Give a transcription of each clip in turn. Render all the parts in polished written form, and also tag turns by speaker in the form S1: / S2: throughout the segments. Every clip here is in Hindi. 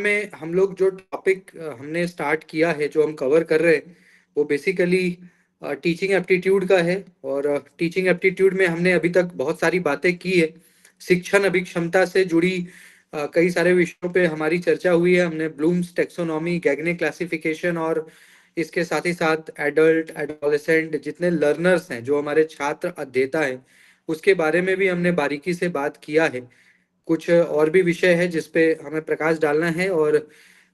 S1: में हम लोग जो टॉपिक हमने स्टार्ट किया है, जो हम कवर कर रहे हैं, वो बेसिकली टीचिंग एप्टीट्यूड का है। और टीचिंग एप्टीट्यूड में हमने अभी तक बहुत सारी बातें की है। शिक्षण अभिक्षमता से जुड़ी कई सारे विषयों पे हमारी चर्चा हुई है। हमने ब्लूम्स टैक्सोनॉमी, गैग्ने क्लासिफिकेशन और इसके साथ ही साथ एडल्ट, एडोलेसेंट जितने लर्नर्स हैं, जो हमारे छात्र अध्येता हैं, उसके बारे में भी हमने बारीकी से बात किया है। कुछ और भी विषय है जिसपे हमें प्रकाश डालना है। और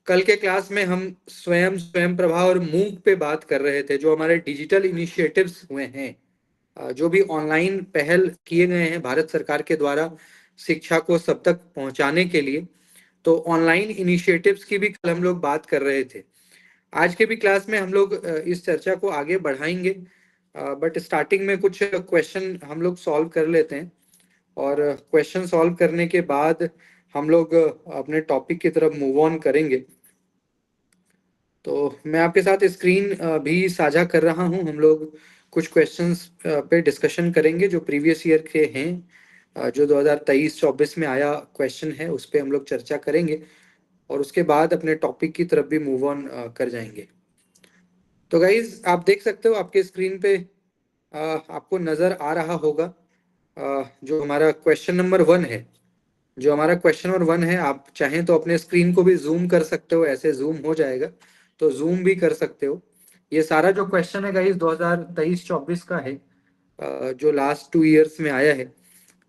S1: कल के क्लास में हम स्वयं स्वयं प्रभा और मूक पे बात कर रहे थे, जो हमारे डिजिटल इनिशिएटिव्स हुए हैं, जो भी ऑनलाइन पहल किए गए हैं भारत सरकार के द्वारा शिक्षा को सब तक पहुंचाने के लिए। तो ऑनलाइन इनिशिएटिव्स की भी कल हम लोग बात कर रहे थे। आज के भी क्लास में हम लोग इस चर्चा को आगे बढ़ाएंगे, बट स्टार्टिंग में कुछ क्वेश्चन हम लोग सॉल्व कर लेते हैं। और क्वेश्चन सॉल्व करने के बाद हम लोग अपने टॉपिक की तरफ मूव ऑन करेंगे। तो मैं आपके साथ स्क्रीन भी साझा कर रहा हूं। हम लोग कुछ क्वेश्चंस पे डिस्कशन करेंगे जो प्रीवियस ईयर के हैं, जो 2023-24 में आया क्वेश्चन है, उस पे हम लोग चर्चा करेंगे और उसके बाद अपने टॉपिक की तरफ भी मूव ऑन कर जाएंगे। तो गाइज आप देख सकते हो आपके स्क्रीन पे आपको नजर आ रहा होगा जो हमारा क्वेश्चन नंबर 1 है। जो हमारा क्वेश्चन नंबर 1 है, आप चाहें तो अपने स्क्रीन को भी जूम कर सकते हो, ऐसे जूम हो जाएगा तो जूम भी कर सकते हो। ये सारा जो क्वेश्चन है गाइस 2023-24 का है, जो लास्ट 2 इयर्स में आया है।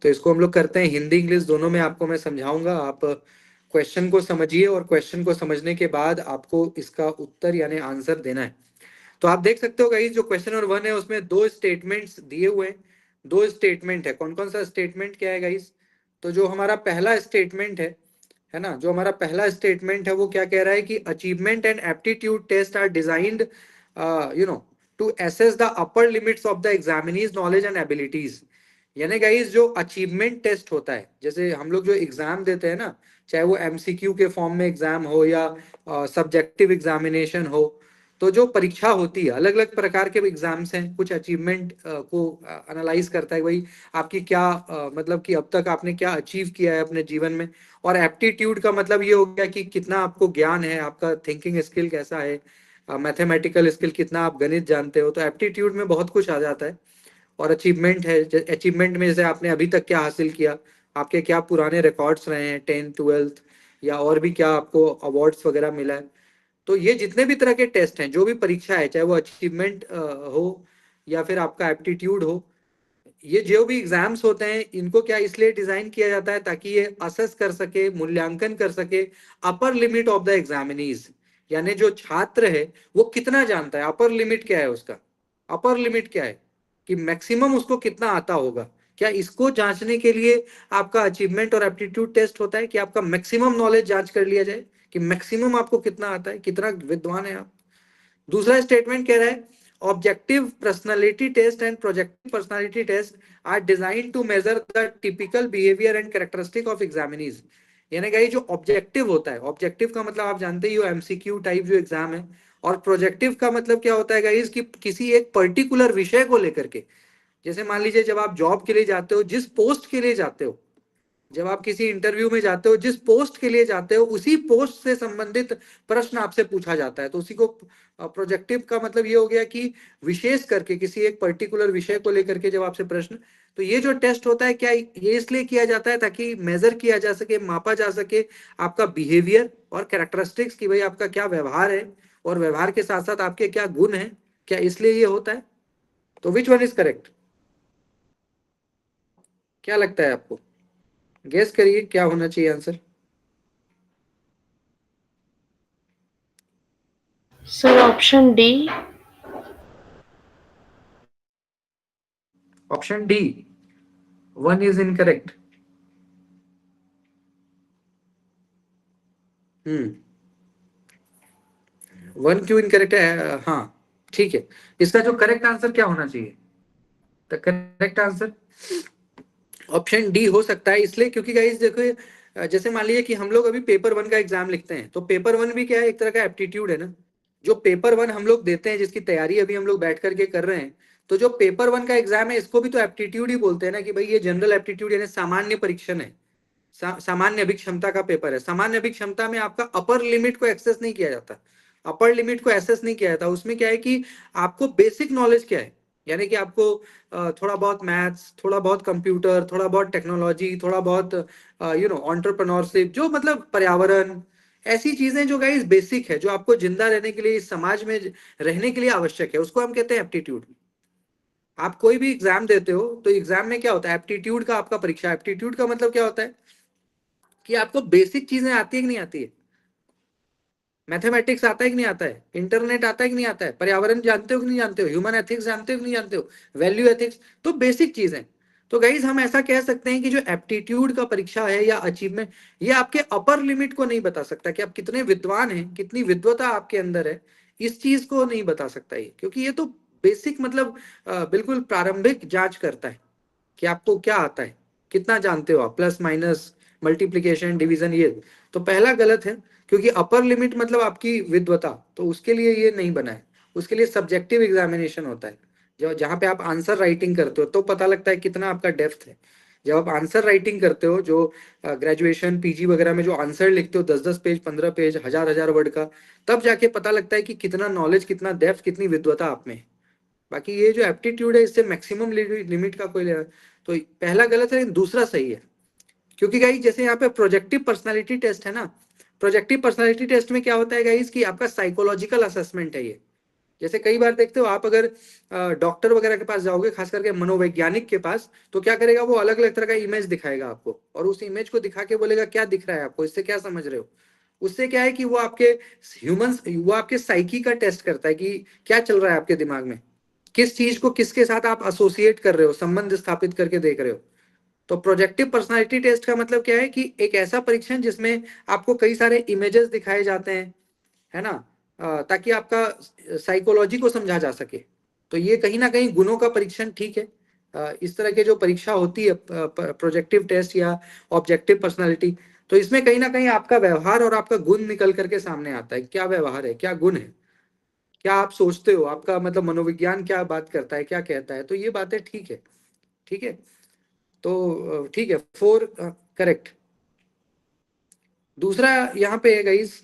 S1: तो इसको हम लोग करते हैं हिंदी इंग्लिश दोनों में, आपको मैं समझाऊंगा। आप क्वेश्चन को समझिए और क्वेश्चन को समझने के बाद आपको इसका उत्तर यानी आंसर देना है। तो आप देख सकते हो गाइस, जो क्वेश्चन नंबर 1 है उसमें 2 स्टेटमेंट्स दिए हुए हैं। 2 स्टेटमेंट है। कौन कौन सा स्टेटमेंट क्या है गाइस? तो जो हमारा पहला स्टेटमेंट है ना, जो हमारा पहला स्टेटमेंट है वो क्या कह रहा है कि achievement and aptitude test are designed to assess the upper limits of the examinees knowledge and abilities. यानी गाइस जो अचीवमेंट टेस्ट होता है, जैसे हम लोग जो एग्जाम देते हैं ना, चाहे वो एमसीक्यू के फॉर्म में एग्जाम हो या सब्जेक्टिव एग्जामिनेशन हो, तो जो परीक्षा होती है, अलग अलग प्रकार के एग्जाम्स हैं। कुछ अचीवमेंट को एनालाइज करता है, भाई आपकी क्या मतलब कि अब तक आपने क्या अचीव किया है अपने जीवन में। और एप्टीट्यूड का मतलब ये हो गया कि कितना आपको ज्ञान है, आपका थिंकिंग स्किल कैसा है, मैथमेटिकल स्किल कितना आप गणित जानते हो। तो एप्टीट्यूड में बहुत कुछ आ जाता है। और अचीवमेंट है, अचीवमेंट में जैसे आपने अभी तक क्या हासिल किया, आपके क्या पुराने रिकॉर्ड्स रहे हैं 10th 12th, या और भी क्या आपको अवार्ड्स वगैरह मिला है। तो ये जितने भी तरह के टेस्ट हैं, जो भी परीक्षा है, चाहे वो अचीवमेंट हो या फिर आपका एप्टीट्यूड हो, ये जो भी एग्जाम्स होते हैं, इनको क्या इसलिए डिजाइन किया जाता है ताकि ये असेस कर सके, मूल्यांकन कर सके upper limit of the examinees. यानी जो छात्र है वो कितना जानता है, अपर लिमिट क्या है उसका, अपर लिमिट क्या है कि मैक्सिमम उसको कितना आता होगा। क्या इसको जांचने के लिए आपका अचीवमेंट और एप्टीट्यूड टेस्ट होता है कि आपका मैक्सिमम नॉलेज जांच कर लिया जाए कि मैक्सिमम आपको कितना आता है, कितना विद्वान है आप। दूसरा स्टेटमेंट कह रहा है objective personality test and projective personality test are design to measure the typical behaviour and characteristic of examinees. यानी कि जो ऑब्जेक्टिव होता है, ऑब्जेक्टिव का मतलब आप जानते ही हो एमसीक्यू टाइप जो एग्जाम है। और प्रोजेक्टिव का मतलब क्या होता है गाइस कि किसी एक पर्टिकुलर विषय को लेकर के, जैसे मान लीजिए जब आप जॉब के लिए जाते हो, जिस पोस्ट के लिए जाते हो, जब आप किसी इंटरव्यू में जाते हो, जिस पोस्ट के लिए जाते हो, उसी पोस्ट से संबंधित प्रश्न आपसे पूछा जाता है। तो उसी को प्रोजेक्टिव का मतलब ये हो गया कि विशेष करके किसी एक पर्टिकुलर विषय को लेकर के जब आपसे प्रश्न। तो ये जो टेस्ट होता है, क्या ये इसलिए किया जाता है ताकि मेजर किया जा सके, मापा जा सके आपका बिहेवियर और कैरेक्टरिस्टिक्स, कि भाई आपका क्या व्यवहार है और व्यवहार के साथ साथ आपके क्या गुण है, क्या इसलिए ये होता है। तो विच वन इज करेक्ट? क्या लगता है आपको? गेस करिए क्या होना चाहिए answer.
S2: Sir option D.
S1: Option D 1 is incorrect. Hmm 1 क्यों इनकरेक्ट है? हाँ ठीक है। इसका जो करेक्ट आंसर क्या होना चाहिए? The correct answer option D हो सकता है, इसलिए क्योंकि गाइस देखो, जैसे मान लीजिए कि हम लोग अभी पेपर 1 का एग्जाम लिखते हैं, तो पेपर 1 भी क्या है, एक तरह का एप्टीट्यूड है ना। जो पेपर 1 हम लोग देते हैं, जिसकी तैयारी अभी हम लोग बैठ करके कर रहे हैं, तो जो पेपर 1 का एग्जाम है, इसको भी तो एप्टीट्यूड ही बोलते हैं ना, कि भाई ये जनरल एप्टीट्यूड यानी सामान्य परीक्षण है। सामान्य अभिक्षमता का पेपर है। सामान्य अभिक्षमता में आपका अपर लिमिट को एक्सेस नहीं किया जाता, अपर लिमिट को एक्सेस नहीं किया जाता। उसमें क्या है कि आपको बेसिक नॉलेज क्या है, यानी कि आपको थोड़ा बहुत मैथ्स, थोड़ा बहुत कंप्यूटर, थोड़ा बहुत टेक्नोलॉजी, थोड़ा बहुत एंटरप्रेन्योरशिप, जो मतलब पर्यावरण, ऐसी चीजें जो गाइस बेसिक है, जो आपको जिंदा रहने के लिए, इस समाज में रहने के लिए आवश्यक है, उसको हम कहते हैं एप्टीट्यूड। आप कोई भी एग्जाम देते हो तो एग्जाम में क्या होता है, एप्टीट्यूड का आपका परीक्षा। एप्टीट्यूड का मतलब क्या होता है कि आपको बेसिक चीजें आती है कि नहीं आती है। मैथमेटिक्स आता है कि नहीं आता है, इंटरनेट आता है कि नहीं आता है, पर्यावरण जानते हो कि नहीं जानते हो, ह्यूमन एथिक्स जानते हो कि नहीं जानते हो, वैल्यू एथिक्स, तो बेसिक चीजें। तो गाइज हम ऐसा कह सकते हैं कि जो एप्टीट्यूड का परीक्षा है या अचीवमेंट, ये आपके अपर लिमिट को नहीं बता सकता कि आप कितने विद्वान हैं, कितनी विद्वता आपके अंदर है, इस चीज को नहीं बता सकता ये, क्योंकि ये तो बेसिक मतलब बिल्कुल प्रारंभिक जांच करता है कि आपको क्या आता है, कितना जानते हो आप, प्लस माइनस मल्टीप्लीकेशन डिवीजन, ये तो पहला गलत है। क्योंकि अपर लिमिट मतलब आपकी विद्वता, तो उसके लिए ये नहीं बना है। उसके लिए सब्जेक्टिव एग्जामिनेशन होता है, जो जहाँ पे आप आंसर राइटिंग करते हो तो पता लगता है कितना आपका डेप्थ है। जब आप आंसर राइटिंग करते हो, जो ग्रेजुएशन पीजी वगैरह में जो आंसर लिखते हो 10-10 पेज, 15 पेज, हजार वर्ड का, तब जाके पता लगता है कि कितना नॉलेज, कितना डेप्थ, कितनी विद्वता आप में है। बाकी ये जो एप्टीट्यूड है, इससे मैक्सिमम लिमिट का कोई तो पहला गलत है, दूसरा सही है। क्योंकि गाइस जैसे यहाँ पे प्रोजेक्टिव पर्सनालिटी टेस्ट है ना, प्रोजेक्टिव पर्सनालिटी टेस्ट में क्या होता है गाइस कि आपका साइकोलॉजिकल असेसमेंट है ये। जैसे कई बार देखते हो आप, अगर डॉक्टर वगैरह के पास जाओगे, खास करके मनोवैज्ञानिक के पास, तो क्या करेगा वो, अलग अलग तरह का इमेज दिखाएगा आपको, और उस इमेज को दिखा के बोलेगा क्या दिख रहा है आपको, इससे क्या समझ रहे हो। उससे क्या है कि वो आपके ह्यूमंस, वो आपके साइकी का टेस्ट करता है कि क्या चल रहा है आपके दिमाग में, किस चीज को किसके साथ आप एसोसिएट कर रहे हो, संबंध स्थापित करके देख रहे हो। तो प्रोजेक्टिव पर्सनालिटी टेस्ट का मतलब क्या है कि एक ऐसा परीक्षण जिसमें आपको कई सारे इमेजेस दिखाए जाते हैं, है ना, ताकि आपका साइकोलॉजी को समझा जा सके। तो ये कहीं ना कहीं गुणों का परीक्षण ठीक है। इस तरह के जो परीक्षा होती है प्रोजेक्टिव टेस्ट या ऑब्जेक्टिव पर्सनालिटी, तो इसमें कहीं ना कहीं आपका व्यवहार और आपका गुण निकल करके सामने आता है, क्या व्यवहार है, क्या गुण है, क्या आप सोचते हो, आपका मतलब मनोविज्ञान क्या बात करता है, क्या कहता है, तो ये बातें ठीक है। ठीक है, तो ठीक है, 4 करेक्ट। दूसरा यहाँ पे है गाइस,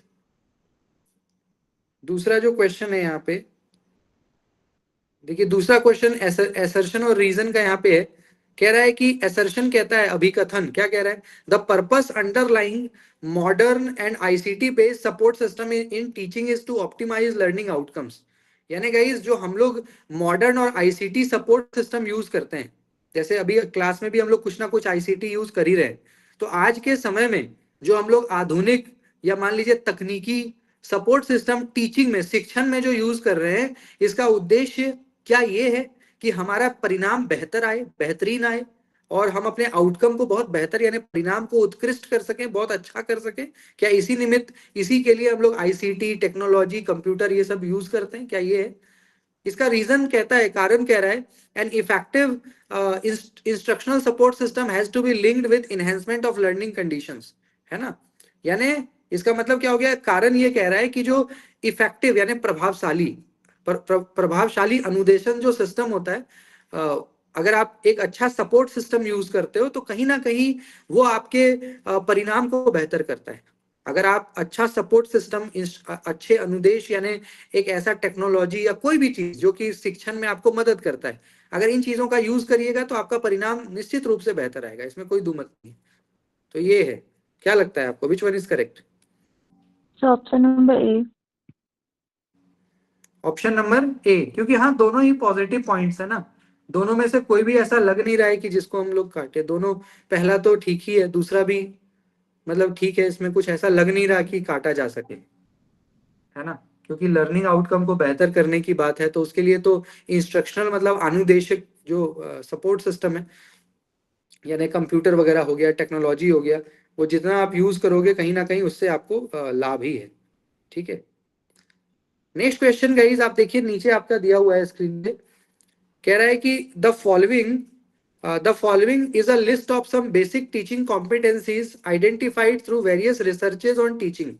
S1: दूसरा जो क्वेश्चन है यहाँ पे, देखिए दूसरा क्वेश्चन एसर्शन और रीजन का यहाँ पे है। कह रहा है कि एसर्शन कहता है, अभिकथन क्या कह रहा है, the purpose underlying modern and ICT based support system in teaching is to optimise learning outcomes. यानी गाइस जो हम लोग मॉडर्न और आईसीटी सपोर्ट सिस्टम यूज करते हैं, जैसे अभी क्लास में भी हम लोग कुछ ना कुछ आईसीटी यूज कर ही रहे हैं, तो आज के समय में जो हम लोग आधुनिक या मान लीजिए तकनीकी सपोर्ट सिस्टम टीचिंग में, शिक्षण में जो यूज कर रहे हैं, इसका उद्देश्य क्या ये है कि हमारा परिणाम बेहतर आए, बेहतरीन आए, और हम अपने आउटकम को बहुत बेहतर, यानी परिणाम को उत्कृष्ट कर सकें, बहुत अच्छा कर सकें। क्या इसी निमित्त, इसी के लिए हम लोग आईसीटी, टेक्नोलॉजी, कंप्यूटर ये सब यूज करते हैं, क्या ये है। इसका रीजन कहता है, कारण कह रहा है, an effective instructional support system has to be linked with enhancement of learning conditions, है ना। यानी इसका मतलब क्या हो गया, कारण ये कह रहा है कि जो इफेक्टिव यानी प्रभावशाली, प्रभावशाली अनुदेशन जो सिस्टम होता है, अगर आप एक अच्छा सपोर्ट सिस्टम यूज करते हो तो कहीं ना कहीं वो आपके परिणाम को बेहतर करता है। अगर आप अच्छा सपोर्ट सिस्टम, अच्छे अनुदेश, यानी एक ऐसा टेक्नोलॉजी या कोई भी चीज जो कि शिक्षण में आपको मदद करता है, अगर इन चीजों का यूज करिएगा तो आपका परिणाम निश्चित रूप से बेहतर आएगा, इसमें कोई दुमत नहीं। तो ये है, क्या लगता है आपको, which one is correct.
S2: So option number A.
S1: Option number A, क्योंकि हाँ दोनों ही पॉजिटिव पॉइंट्स है ना, दोनों में से कोई भी ऐसा लग नहीं रहा है कि जिसको हम लोग काटे। दोनों, पहला तो ठीक ही है, दूसरा भी मतलब ठीक है, इसमें कुछ ऐसा लग नहीं रहा कि काटा जा सके, है ना। क्योंकि लर्निंग आउटकम को बेहतर करने की बात है, तो उसके लिए तो इंस्ट्रक्शनल मतलब अनुदेशक जो सपोर्ट सिस्टम है, यानी कंप्यूटर वगैरह हो गया, टेक्नोलॉजी हो गया, वो जितना आप यूज करोगे कहीं ना कहीं उससे आपको लाभ ही है। ठीक है, नेक्स्ट क्वेश्चन गाइस, आप देखिए नीचे आपका दिया हुआ है स्क्रीन पे। कह रहा है कि the following is a list of some basic teaching competencies identified through various researches on teaching,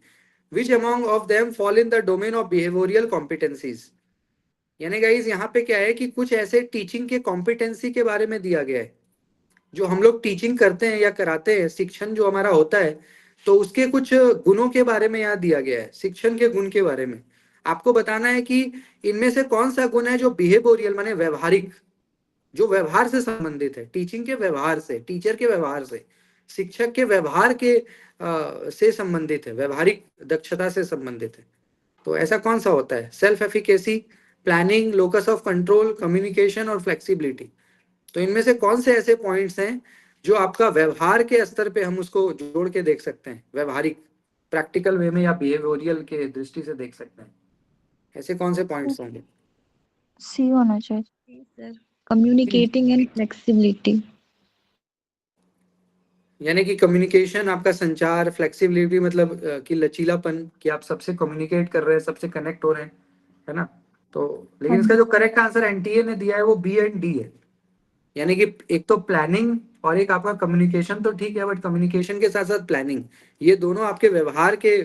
S1: which among of them fall in the domain of behavioural competencies. यानी गाइस यहाँ पे क्या है कि कुछ ऐसे टीचिंग के कॉम्पिटेंसी के बारे में दिया गया है जो हम लोग टीचिंग करते हैं या कराते हैं, शिक्षण जो हमारा होता है, तो उसके कुछ गुणों के बारे में यहाँ दिया गया है, शिक्षण के गुण के बारे में आपको बताना है कि इनमें से कौन सा गुण है जो बिहेवियरल माने व्यवहारिक, जो व्यवहार से संबंधित है, टीचिंग के व्यवहार से, टीचर के व्यवहार से, शिक्षक के व्यवहार के से संबंधित है, व्यवहारिक दक्षता से संबंधित है। तो ऐसा कौन सा होता है? Self efficacy, planning, locus of control, communication और फ्लेक्सिबिलिटी। तो इनमें से कौन से ऐसे पॉइंट्स हैं जो आपका व्यवहार के स्तर पे हम उसको जोड़ के देख सकते हैं, व्यवहारिक प्रैक्टिकल वे में या बिहेवियरल के दृष्टि से देख सकते हैं? ऐसे कौन से पॉइंट्स होंगे?
S2: सी होना चाहिए।
S3: Sir, communicating and flexibility.
S1: यानी कि कम्युनिकेशन, आपका संचार, फ्लेक्सिबिलिटी मतलब कि लचीलापन, कि आप सबसे कम्युनिकेट कर रहे हैं, सबसे कनेक्ट हो रहे हैं, है ना? तो लेकिन इसका जो करेक्ट आंसर एनटीए ने दिया है वो बी एंड डी है। यानी कि एक तो प्लानिंग और एक आपका कम्युनिकेशन तो ठीक है, बट कम्युनिकेशन के साथ साथ प्लानिंग, ये दोनों आपके व्यवहार के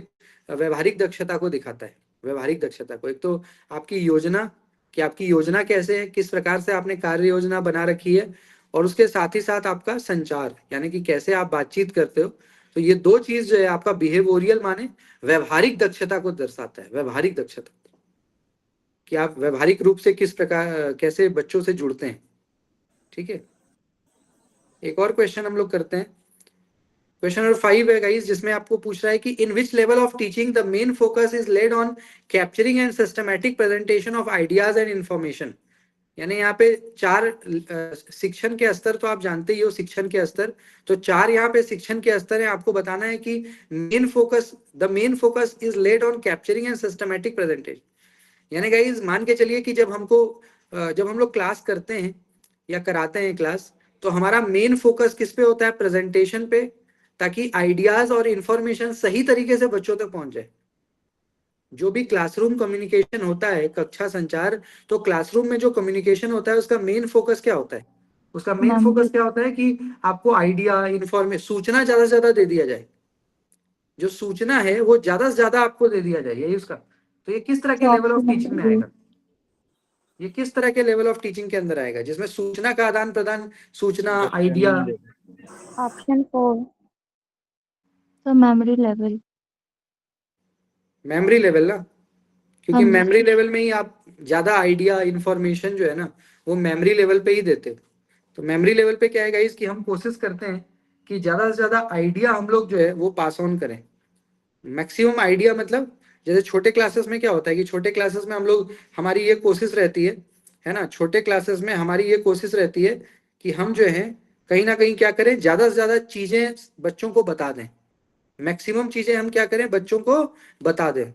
S1: व्यवहारिक दक्षता को दिखाता है। व्यवहारिक दक्षता को, एक तो आपकी योजना, कि आपकी योजना कैसे है, किस प्रकार से आपने कार्य योजना बना रखी है, और उसके साथ ही साथ आपका संचार, यानी कि कैसे आप बातचीत करते हो। तो ये दो चीज जो है आपका बिहेवियरल माने व्यवहारिक दक्षता को दर्शाता है, व्यवहारिक दक्षता, कि आप व्यवहारिक रूप से किस प्रकार, कैसे बच्चों से जुड़ते हैं। ठीक है, एक और क्वेश्चन हम लोग करते हैं। क्वेश्चन नंबर 5 है गाइस, जिसमें आपको पूछ रहा है कि in which level of teaching the main focus is laid on capturing and systematic presentation of ideas and information. यानी यहाँ पे चार शिक्षण के स्तर तो आप जानते ही हो, शिक्षण के स्तर तो चार यहाँ पे शिक्षण के स्तर है। आपको बताना है कि the main focus is laid on capturing and systematic presentation. यानी गाइस मान के चलिए कि जब हम लोग क्लास करते हैं या कराते हैं क्लास, तो हमारा मेन फोकस किस पे होता है? प्रेजेंटेशन पे, ताकि आइडियाज और इंफॉर्मेशन सही तरीके से बच्चों तक पहुंच जाए। जो भी क्लासरूम कम्युनिकेशन होता है, कक्षा संचार, तो क्लासरूम में जो कम्युनिकेशन होता है उसका मेन फोकस क्या होता है? उसका मेन फोकस क्या होता है कि आपको आइडिया, इंफॉर्मेशन, सूचना ज्यादा से ज्यादा दे दिया जाए। जो सूचना है वो ज्यादा से ज्यादा आपको दे दिया जाए, यही उसका। तो ये किस तरह के लेवल ऑफ टीचिंग में आएगा? ये किस तरह के लेवल ऑफ टीचिंग के अंदर आएगा, जिसमें सूचना का आदान प्रदान, सूचना, आइडिया?
S2: ऑप्शन 4 तो मेमोरी लेवल।
S1: मेमोरी लेवल ना, क्योंकि
S2: हाँ जी।
S1: मेमोरी लेवल में ही आप ज्यादा आइडिया, इंफॉर्मेशन जो है ना, वो मेमोरी लेवल पे ही देते हो। तो मेमोरी लेवल पे क्या है इसकी हम कोशिश करते हैं कि ज्यादा से ज्यादा आइडिया हम लोग जो है वो पास ऑन करें। मैक्सिमम आइडिया मतलब, जैसे छोटे क्लासेस में क्या होता है कि छोटे क्लासेस में हम लोग, हमारी ये कोशिश रहती है ना, छोटे क्लासेस में हमारी ये कोशिश रहती है कि हम जो है कहीं ना कहीं क्या करें, ज्यादा से ज्यादा चीजें बच्चों को बता दें। मैक्सिमम चीजें हम क्या करें, बच्चों को बता दें,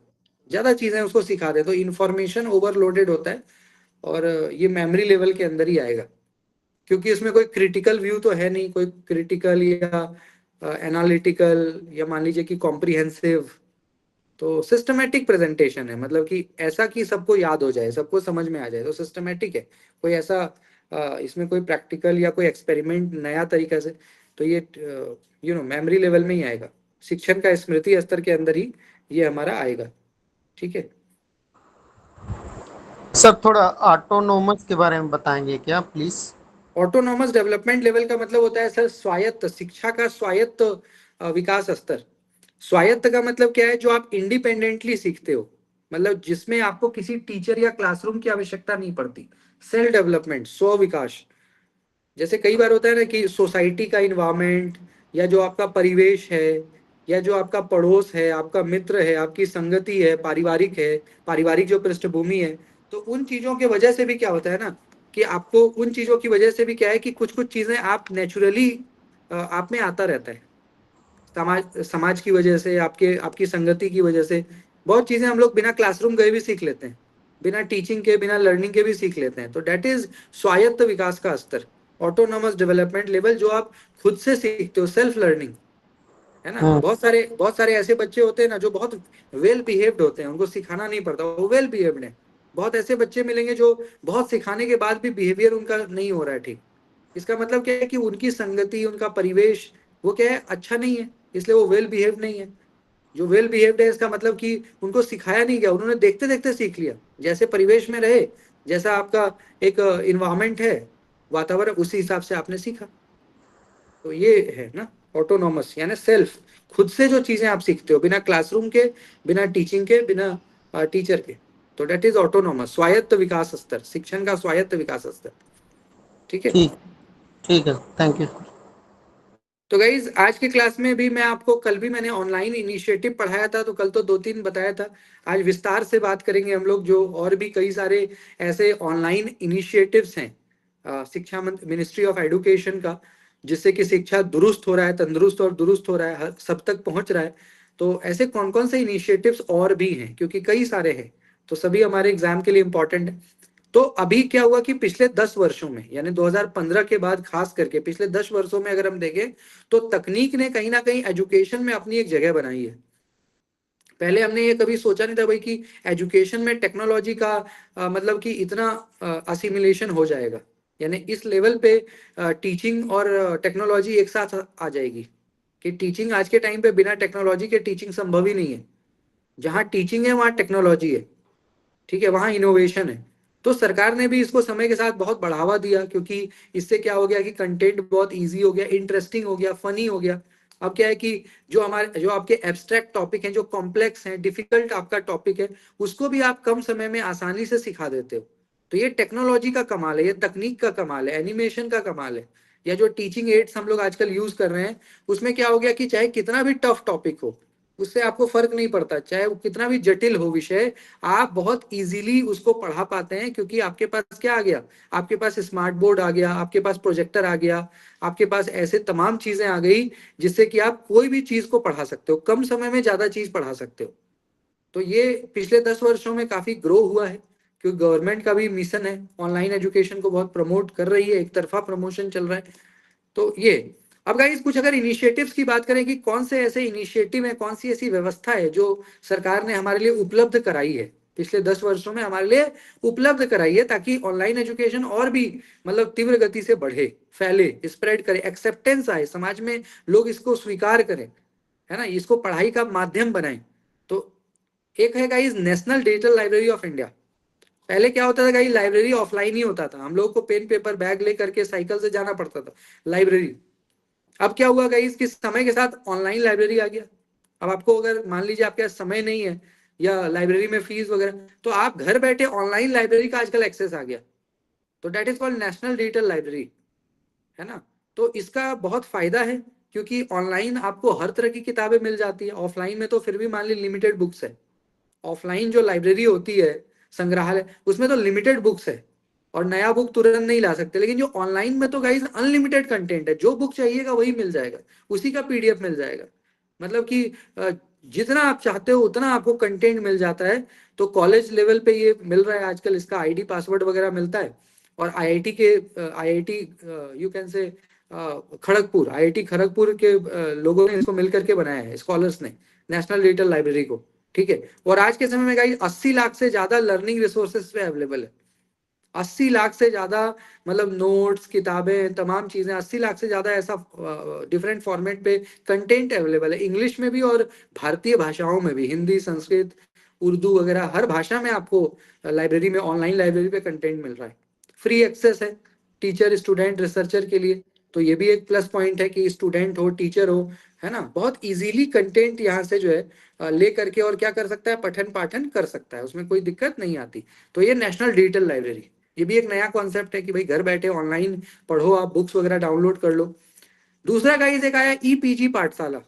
S1: ज्यादा चीजें उसको सिखा दें। तो इंफॉर्मेशन ओवरलोडेड होता है, और ये मेमोरी लेवल के अंदर ही आएगा, क्योंकि इसमें कोई क्रिटिकल व्यू तो है नहीं, कोई क्रिटिकल या एनालिटिकल या मान लीजिए कि कॉम्प्रिहेंसिव। तो सिस्टमेटिक प्रेजेंटेशन है, मतलब कि ऐसा कि सबको याद हो जाए, सबको समझ में आ जाए, तो सिस्टमेटिक है। कोई ऐसा इसमें कोई प्रैक्टिकल या कोई एक्सपेरिमेंट नया तरीका से, तो ये मेमोरी लेवल में ही आएगा, शिक्षण का स्मृति स्तर के अंदर ही ये हमारा आएगा। ठीक है
S4: सर, थोड़ा ऑटोनोमस के बारे में बताएंगे क्या प्लीज?
S1: ऑटोनॉमस डेवलपमेंट लेवल का मतलब होता है सर स्वायत्त शिक्षा का, स्वायत्त विकास स्तर। स्वायत्त का मतलब क्या है? जो आप इंडिपेंडेंटली सीखते हो, मतलब जिसमें आपको किसी टीचर या क्लासरूम की आवश्यकता नहीं पड़ती। सेल्फ डेवलपमेंट, स्व विकास। जैसे कई बार होता है ना कि सोसाइटी का इन्वायरमेंट, या जो आपका परिवेश है, या जो आपका पड़ोस है, आपका मित्र है, आपकी संगति है, पारिवारिक जो पृष्ठभूमि है, तो उन चीजों के वजह से भी क्या होता है ना, कि आपको उन चीजों की वजह से भी क्या है कि कुछ कुछ चीजें आप नेचुरली आप में आता रहता है। समाज की वजह से, आपकी संगति की वजह से बहुत चीजें हम लोग बिना क्लासरूम गए भी सीख लेते हैं, बिना टीचिंग के, बिना लर्निंग के भी सीख लेते हैं। तो डेट इज स्वायत्त विकास का स्तर, ऑटोनॉमस डेवलपमेंट लेवल, जो आप खुद से सीखते हो, सेल्फ लर्निंग, है ना। बहुत सारे ऐसे बच्चे होते हैं ना जो बहुत वेल बिहेव्ड होते हैं, उनको सिखाना नहीं पड़ता, वो वेल बिहेव्ड है। बहुत ऐसे बच्चे मिलेंगे जो बहुत सिखाने के बाद भी बिहेवियर उनका नहीं हो रहा है ठीक। इसका मतलब क्या है कि उनकी संगति, उनका परिवेश वो क्या है, अच्छा नहीं है, इसलिए वो वेल बिहेव्ड नहीं है। जो वेल बिहेव्ड है इसका मतलब कि उनको सिखाया नहीं गया, उन्होंने देखते देखते सीख लिया। जैसे परिवेश में रहे, जैसा आपका एक इन्वायरमेंट है, वातावरण, उसी हिसाब से आपने सीखा। तो ये है ना ऑटोनॉमस, यानी सेल्फ, खुद से जो चीजें आप सीखते हो बिना क्लासरूम के, बिना टीचिंग के, बिना टीचर के, तो डेट इज ऑटोनॉमस, स्वायत्त विकास स्तर, शिक्षण का स्वायत्त विकास स्तर। ठीक है,
S4: ठीक ठीक है, थैंक यू।
S1: तो गाइज आज के क्लास में भी मैं आपको, कल भी मैंने ऑनलाइन इनिशिएटिव पढ़ाया था, तो कल तो 2-3 बताया था, आज विस्तार से बात करेंगे हम लोग, जो और भी कई सारे ऐसे ऑनलाइन इनिशिएटिव्स हैं शिक्षा मिनिस्ट्री ऑफ एजुकेशन का, जिससे कि शिक्षा दुरुस्त हो रहा है, तंदुरुस्त और दुरुस्त हो रहा है, सब तक पहुंच रहा है। तो ऐसे कौन कौन से इनिशिएटिव्स और भी हैं, क्योंकि कई सारे हैं, तो सभी हमारे एग्जाम के लिए इंपॉर्टेंट है। तो अभी क्या हुआ कि पिछले 10 वर्षों में, यानी 2015 के बाद खास करके पिछले 10 वर्षों में अगर हम देखें, तो तकनीक ने कहीं ना कहीं एजुकेशन में अपनी एक जगह बनाई है। पहले हमने ये कभी सोचा नहीं था भाई कि एजुकेशन में टेक्नोलॉजी का मतलब कि इतना असिमिलेशन हो जाएगा, यानी इस लेवल पे टीचिंग और टेक्नोलॉजी एक साथ आ जाएगी, कि टीचिंग आज के टाइम पे बिना टेक्नोलॉजी के टीचिंग संभव ही नहीं है। जहाँ टीचिंग है वहाँ टेक्नोलॉजी है, ठीक है, वहाँ इनोवेशन है। तो सरकार ने भी इसको समय के साथ बहुत बढ़ावा दिया, क्योंकि इससे क्या हो गया कि कंटेंट बहुत इजी हो गया, इंटरेस्टिंग हो गया, फनी हो गया। अब क्या है कि जो आपके एब्स्ट्रैक्ट टॉपिक हैं, जो कॉम्प्लेक्स हैं, डिफिकल्ट आपका टॉपिक है, उसको भी आप कम समय में आसानी से सिखा देते हो। तो ये टेक्नोलॉजी का कमाल है, ये तकनीक का कमाल है, एनिमेशन का कमाल है। या जो टीचिंग एड्स हम लोग आजकल यूज कर रहे हैं, उसमें क्या हो गया कि चाहे कितना भी टफ टॉपिक हो, उससे आपको फर्क नहीं पड़ता, चाहे वो कितना भी जटिल हो विषय, आप बहुत इजीली उसको पढ़ा पाते हैं, क्योंकि आपके पास क्या आ गया, आपके पास स्मार्ट बोर्ड आ गया, आपके पास प्रोजेक्टर आ गया, आपके पास ऐसे तमाम चीजें आ गई, जिससे कि आप कोई भी चीज को पढ़ा सकते हो, कम समय में ज्यादा चीज पढ़ा सकते हो। तो ये पिछले 10 वर्षों में काफी ग्रो हुआ है, क्योंकि गवर्नमेंट का भी मिशन है, ऑनलाइन एजुकेशन को बहुत प्रमोट कर रही है, एक तरफा प्रमोशन चल रहा है। तो ये, अब गाइस कुछ अगर इनिशिएटिव्स की बात करें कि कौन से ऐसे इनिशिएटिव है, कौन सी ऐसी व्यवस्था है जो सरकार ने हमारे लिए उपलब्ध कराई है, पिछले 10 वर्षों में हमारे लिए उपलब्ध कराई है, ताकि ऑनलाइन एजुकेशन और भी मतलब तीव्र गति से बढ़े, फैले, स्प्रेड करे, एक्सेप्टेंस आए समाज में, लोग इसको स्वीकार करें, है ना, इसको पढ़ाई का माध्यम बनाएं। तो एक है guys national digital library of India. पहले क्या होता था गाइस, लाइब्रेरी ऑफलाइन ही होता था, हम लोगों को पेन पेपर बैग लेकर के साइकिल से जाना पड़ता था लाइब्रेरी। अब क्या हुआ गाइस कि समय के साथ ऑनलाइन लाइब्रेरी आ गया। अब आपको अगर मान लीजिए आपके पास समय नहीं है, या लाइब्रेरी में फीस वगैरह, तो आप घर बैठे ऑनलाइन लाइब्रेरी का आजकल एक्सेस आ गया। तो that is called national digital library, है ना। तो इसका बहुत फायदा है, क्योंकि ऑनलाइन आपको हर तरह की किताबें मिल जाती है, ऑफलाइन में तो फिर भी मान ली लिमिटेड बुक्स है। ऑफलाइन जो लाइब्रेरी होती है, संग्रहालय, उसमें तो लिमिटेड बुक्स है, और नया बुक तुरंत नहीं ला सकते। लेकिन जो ऑनलाइन में तो गाइस अनलिमिटेड कंटेंट है, जो बुक चाहिएगा वही मिल जाएगा, उसी का पीडीएफ मिल जाएगा, मतलब कि जितना आप चाहते हो उतना आपको कंटेंट मिल जाता है। तो कॉलेज लेवल पे ये मिल रहा है आजकल, इसका आईडी पासवर्ड वगैरह मिलता है। और आईआईटी के IIT you can say Kharagpur, IIT Kharagpur के लोगों ने इसको मिल करके बनाया है, स्कॉलर्स ने, नेशनल डिजिटल लाइब्रेरी को, ठीक है। और आज के समय में गाइस 80 लाख से ज्यादा लर्निंग रिसोर्सेज पे अवेलेबल है, 80 लाख से ज्यादा, मतलब नोट्स, किताबें, तमाम चीजें, 80 लाख से ज्यादा ऐसा डिफरेंट फॉर्मेट पे कंटेंट अवेलेबल है, इंग्लिश में भी और भारतीय भाषाओं में भी, हिंदी, संस्कृत, उर्दू वगैरह, हर भाषा में आपको लाइब्रेरी में, ऑनलाइन लाइब्रेरी पे कंटेंट मिल रहा है। फ्री एक्सेस है टीचर, स्टूडेंट, रिसर्चर के लिए। तो ये भी एक प्लस पॉइंट है कि स्टूडेंट हो, टीचर हो, है ना, बहुत इजीली कंटेंट यहाँ से जो है ले करके और क्या कर सकता है, पठन पाठन कर सकता है, उसमें कोई दिक्कत नहीं आती। तो ये नेशनल डिजिटल लाइब्रेरी, ये भी एक नया कॉन्सेप्ट है कि भाई घर बैठे ऑनलाइन पढ़ो, आप बुक्स वगैरह डाउनलोड कर लो। दूसरा गाइस एक आया ईपीजी पाठशाला,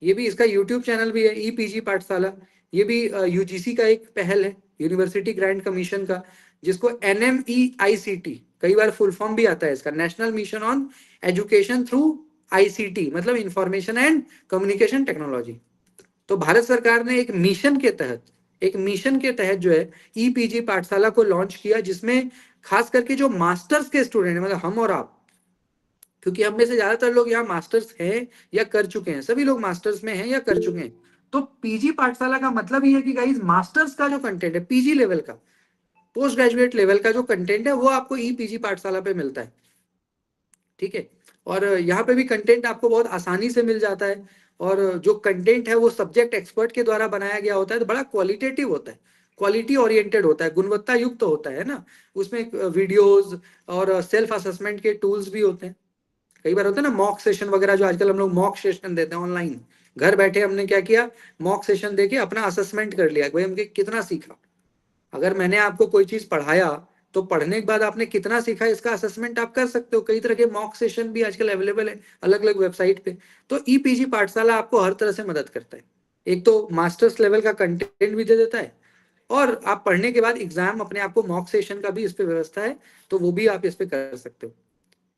S1: ये भी, इसका यूट्यूब चैनल भी है, ईपीजी पाठशाला। ये भी यूजीसी का एक पहल है, यूनिवर्सिटी ग्रांट कमीशन का, जिसको एनएमईआईसीटी, कई बार फुल फॉर्म भी आता है इसका, national mission on education through ICT, मतलब इंफॉर्मेशन एंड कम्युनिकेशन टेक्नोलॉजी। तो भारत सरकार ने एक मिशन के तहत जो है ईपीजी पाठशाला को लॉन्च किया, जिसमें खास करके जो मास्टर्स के स्टूडेंट, मतलब हम और आप, क्योंकि हम में से ज्यादातर लोग यहाँ मास्टर्स हैं या कर चुके हैं, सभी लोग मास्टर्स में हैं या कर चुके हैं। तो पीजी पाठशाला का मतलब ये है कि गाइस मास्टर्स का जो कंटेंट है, पीजी लेवल का, पोस्ट ग्रेजुएट लेवल का जो कंटेंट है, वो आपको ई पीजी पाठशाला पे मिलता है, ठीक है। और यहाँ पे भी कंटेंट आपको बहुत आसानी से मिल जाता है, और जो कंटेंट है वो सब्जेक्ट एक्सपर्ट के द्वारा बनाया गया होता है, तो बड़ा क्वालिटेटिव होता है, क्वालिटी ओरिएंटेड होता है, गुणवत्ता युक्त तो होता है ना। उसमें वीडियोस और सेल्फ असेसमेंट के टूल्स भी होते हैं, कई बार होता है ना मॉक सेशन वगैरह, जो आजकल हम लोग मॉक सेशन देते हैं ऑनलाइन, घर बैठे हमने क्या किया, मॉक सेशन देके अपना असेसमेंट कर लिया, भाई हमने कितना सीखा। अगर मैंने आपको कोई चीज पढ़ाया तो पढ़ने के बाद आपने कितना सीखा इसका असेसमेंट आप कर सकते हो। कई तरह के मॉक सेशन भी आजकल अवेलेबल है अलग अलग वेबसाइट पे। तो ईपीजी पाठशाला आपको हर तरह से मदद करता है। एक तो मास्टर्स लेवल का कंटेंट भी दे देता है, और आप पढ़ने के बाद एग्जाम अपने आप को मॉक सेशन का भी इस पे व्यवस्था है, तो वो भी आप इस पे कर सकते हो।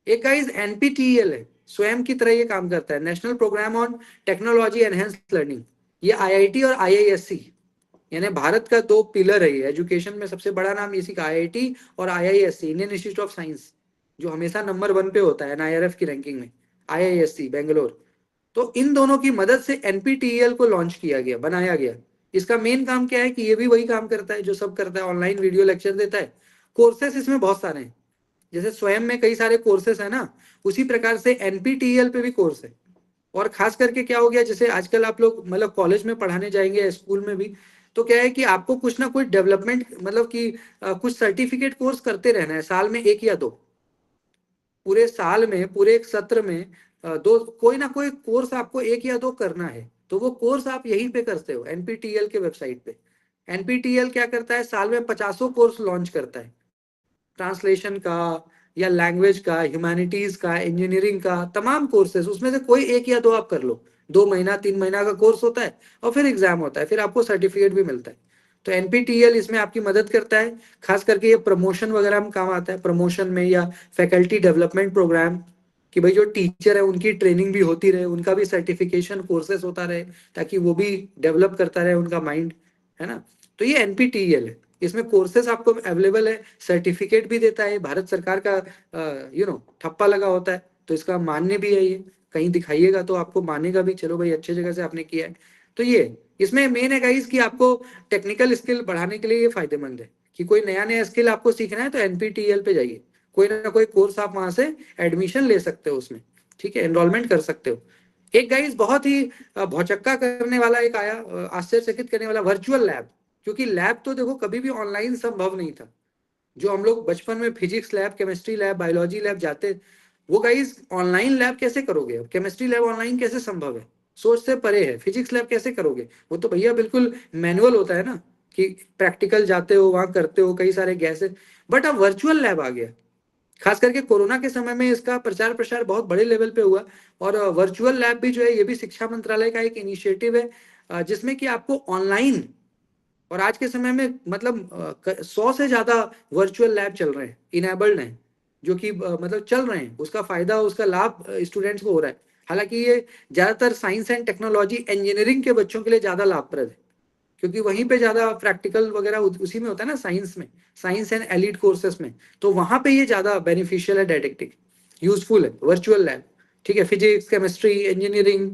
S1: एक गाइस एनपीटीईएल है, स्वयं की तरह ये काम करता है, national programme on technology enhanced learning. ये आईआईटी और आईआईएससी, यानी भारत का दो पिलर है ये एजुकेशन में, सबसे बड़ा नाम इसी का आईआईटी और IISc, Indian institute of science, जो हमेशा नंबर 1 पे होता है एनआईआरएफ की रैंकिंग में, आईआईएससी बेंगलोर। तो इन दोनों की मदद से एनपीटीईएल को लॉन्च किया गया, बनाया गया। इसका मेन काम क्या है कि ये भी वही काम करता है जो सब करता है, ऑनलाइन वीडियो लेक्चर देता है। कोर्सेस इसमें बहुत सारे हैं, जैसे स्वयं में कई सारे कोर्सेस है ना, उसी प्रकार से एनपीटीईएल पे भी कोर्स है। और खास करके क्या हो गया, जैसे आजकल आप लोग मतलब कॉलेज में पढ़ाने जाएंगे या स्कूल में भी, तो क्या है कि आपको कुछ ना कुछ डेवलपमेंट मतलब कि कुछ सर्टिफिकेट कोर्स करते रहना है, साल में 1 या 2, पूरे साल में पूरे एक सत्र में दो कोई ना कोई कोर्स आपको 1 या 2 करना है। तो वो कोर्स आप यहीं पे करते हो एनपीटीईएल के वेबसाइट पे। एनपीटीईएल क्या करता है, साल में 50 कोर्स लॉन्च करता है, ट्रांसलेशन का या लैंग्वेज का, ह्यूमैनिटीज का, इंजीनियरिंग का, तमाम कोर्सेज, उसमें से कोई 1 या 2 आप कर लो। 2 महीना 3 महीना का कोर्स होता है और फिर एग्जाम होता है, फिर आपको सर्टिफिकेट भी मिलता है। तो एनपीटीईएल इसमें आपकी मदद करता है, खास करके ये प्रमोशन वगैरह में काम आता है, प्रमोशन में या फैकल्टी डेवलपमेंट प्रोग्राम, कि भाई जो टीचर है उनकी ट्रेनिंग भी होती रहे, उनका भी सर्टिफिकेशन कोर्सेस होता रहे, ताकि वो भी डेवलप करता रहे उनका माइंड, है ना। तो ये एनपीटीईएल है, इसमें कोर्सेस आपको अवेलेबल है, सर्टिफिकेट भी देता है, भारत सरकार का ठप्पा लगा होता है, तो इसका मान्य भी है। ये कहीं दिखाइएगा तो आपको मानेगा भी, चलो भाई अच्छे जगह से आपने किया है। तो ये इसमें मेन है गाइस कि आपको टेक्निकल स्किल बढ़ाने के लिए ये फायदेमंद है, कि कोई नया नया स्किल आपको सीखना है तो एनपीटीईएल पे जाइए, कोई ना कोई कोर्स आप वहां से एडमिशन ले सकते हो उसमें, ठीक है, एनरोलमेंट कर सकते हो। एक गाइस बहुत ही भौचक्का करने वाला एक आया, आश्चर्यचकित करने वाला, वर्चुअल लैब। क्योंकि लैब तो देखो कभी भी ऑनलाइन संभव नहीं था। जो हम लोग बचपन में physics lab, chemistry lab, biology lab जाते, वो गाइस ऑनलाइन लैब कैसे करोगे, केमिस्ट्री लैब ऑनलाइन कैसे संभव है, सोच से परे है। फिजिक्स लैब कैसे करोगे, वो तो भैया बिल्कुल मैनुअल होता है ना, कि प्रैक्टिकल जाते हो वहां करते हो कई सारे गैसेस। बट अब वर्चुअल लैब आ गया, खास करके कोरोना के समय में इसका प्रचार प्रसार बहुत बड़े लेवल पे हुआ। और वर्चुअल लैब भी जो है, ये भी शिक्षा मंत्रालय का एक इनिशिएटिव है, जिसमें कि आपको ऑनलाइन, और आज के समय में मतलब 100 से ज्यादा वर्चुअल लैब चल रहे हैं, इनेबल्ड हैं, जो कि मतलब चल रहे हैं, उसका फायदा उसका लाभ स्टूडेंट्स को हो रहा है। हालांकि ये ज्यादातर साइंस एंड टेक्नोलॉजी इंजीनियरिंग के बच्चों के लिए ज्यादा लाभप्रद है, क्योंकि वहीं पे ज्यादा प्रैक्टिकल वगैरह उसी में होता है ना, साइंस में, साइंस एंड एलिड कोर्सेस में, तो वहां पे ये ज्यादा बेनिफिशियल है, डायरेक्टिव यूजफुल है वर्चुअल लैब, ठीक है, फिजिक्स केमिस्ट्री इंजीनियरिंग,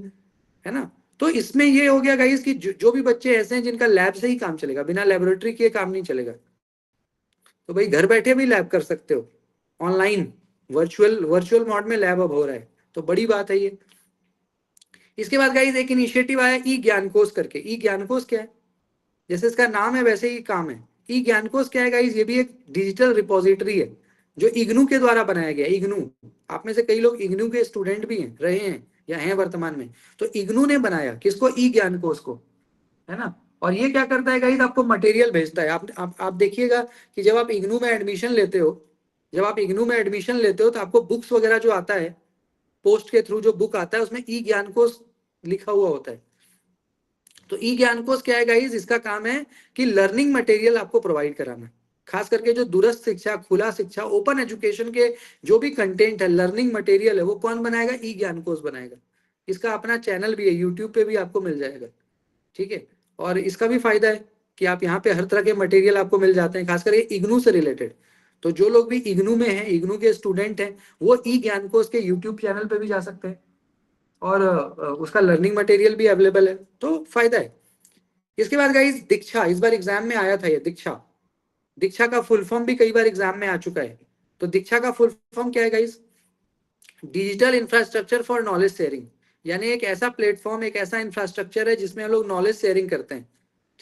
S1: है ना। तो इसमें ये हो गया गाइस कि जो भी बच्चे ऐसे हैं जिनका लैब से ही काम चलेगा, बिना लेबोरेटरी के काम नहीं चलेगा, तो भाई घर बैठे भी लैब कर सकते हो ऑनलाइन, वर्चुअल वर्चुअल मोड में लैब अब हो रहा है, तो बड़ी बात है ये। इसके बाद गाइस एक इनिशिएटिव आया ई ज्ञान कोश करके। ई ज्ञान कोश क्या है, जैसे इसका नाम है वैसे ही काम है। ई ज्ञान कोश क्या है गाइस, ये भी एक डिजिटल रिपोजिटरी है, जो इग्नू के द्वारा बनाया गया। इग्नू, आप में से कई लोग इग्नू के स्टूडेंट भी हैं, रहे हैं या हैं वर्तमान में, तो इग्नू ने बनाया किसको, ई ज्ञान कोश को, है ना। और ये क्या करता है गाइस, आपको मटेरियल भेजता है। आप देखिएगा कि जब आप इग्नू में एडमिशन लेते हो, जब आप इग्नू में एडमिशन लेते हो तो आपको बुक्स वगैरह जो आता है, पोस्ट के थ्रू जो बुक आता है, उसमें ई ज्ञान कोश लिखा हुआ होता है। तो ई ज्ञान कोश क्या है गाइस, इसका काम है कि लर्निंग मटेरियल आपको प्रोवाइड कराना, खास करके जो दूरस्थ शिक्षा, खुला शिक्षा, ओपन एजुकेशन के जो भी कंटेंट है, लर्निंग मटेरियल है, वो कौन बनाएगा, ई ज्ञान कोश बनाएगा। इसका अपना चैनल भी है, यूट्यूब पे भी आपको मिल जाएगा, ठीक है। और इसका भी फायदा है कि आप यहाँ पे हर तरह के मटेरियल आपको मिल जाते हैं, खास करके इग्नू से रिलेटेड। तो जो लोग भी इग्नू में हैं, इग्नू के स्टूडेंट हैं, वो ई ज्ञान कोश के यूट्यूब चैनल पे भी जा सकते हैं, और उसका लर्निंग मटेरियल भी अवेलेबल है, तो फायदा है। इसके बाद गाइस दीक्षा, इस बार एग्जाम में आया था ये दीक्षा। दीक्षा का फुल फॉर्म भी कई बार एग्जाम में आ चुका है। तो दीक्षा का फुल फॉर्म क्या है guys, digital infrastructure for knowledge sharing, यानी एक ऐसा प्लेटफॉर्म, एक ऐसा इंफ्रास्ट्रक्चर है जिसमें हम लोग नॉलेज शेयरिंग करते हैं,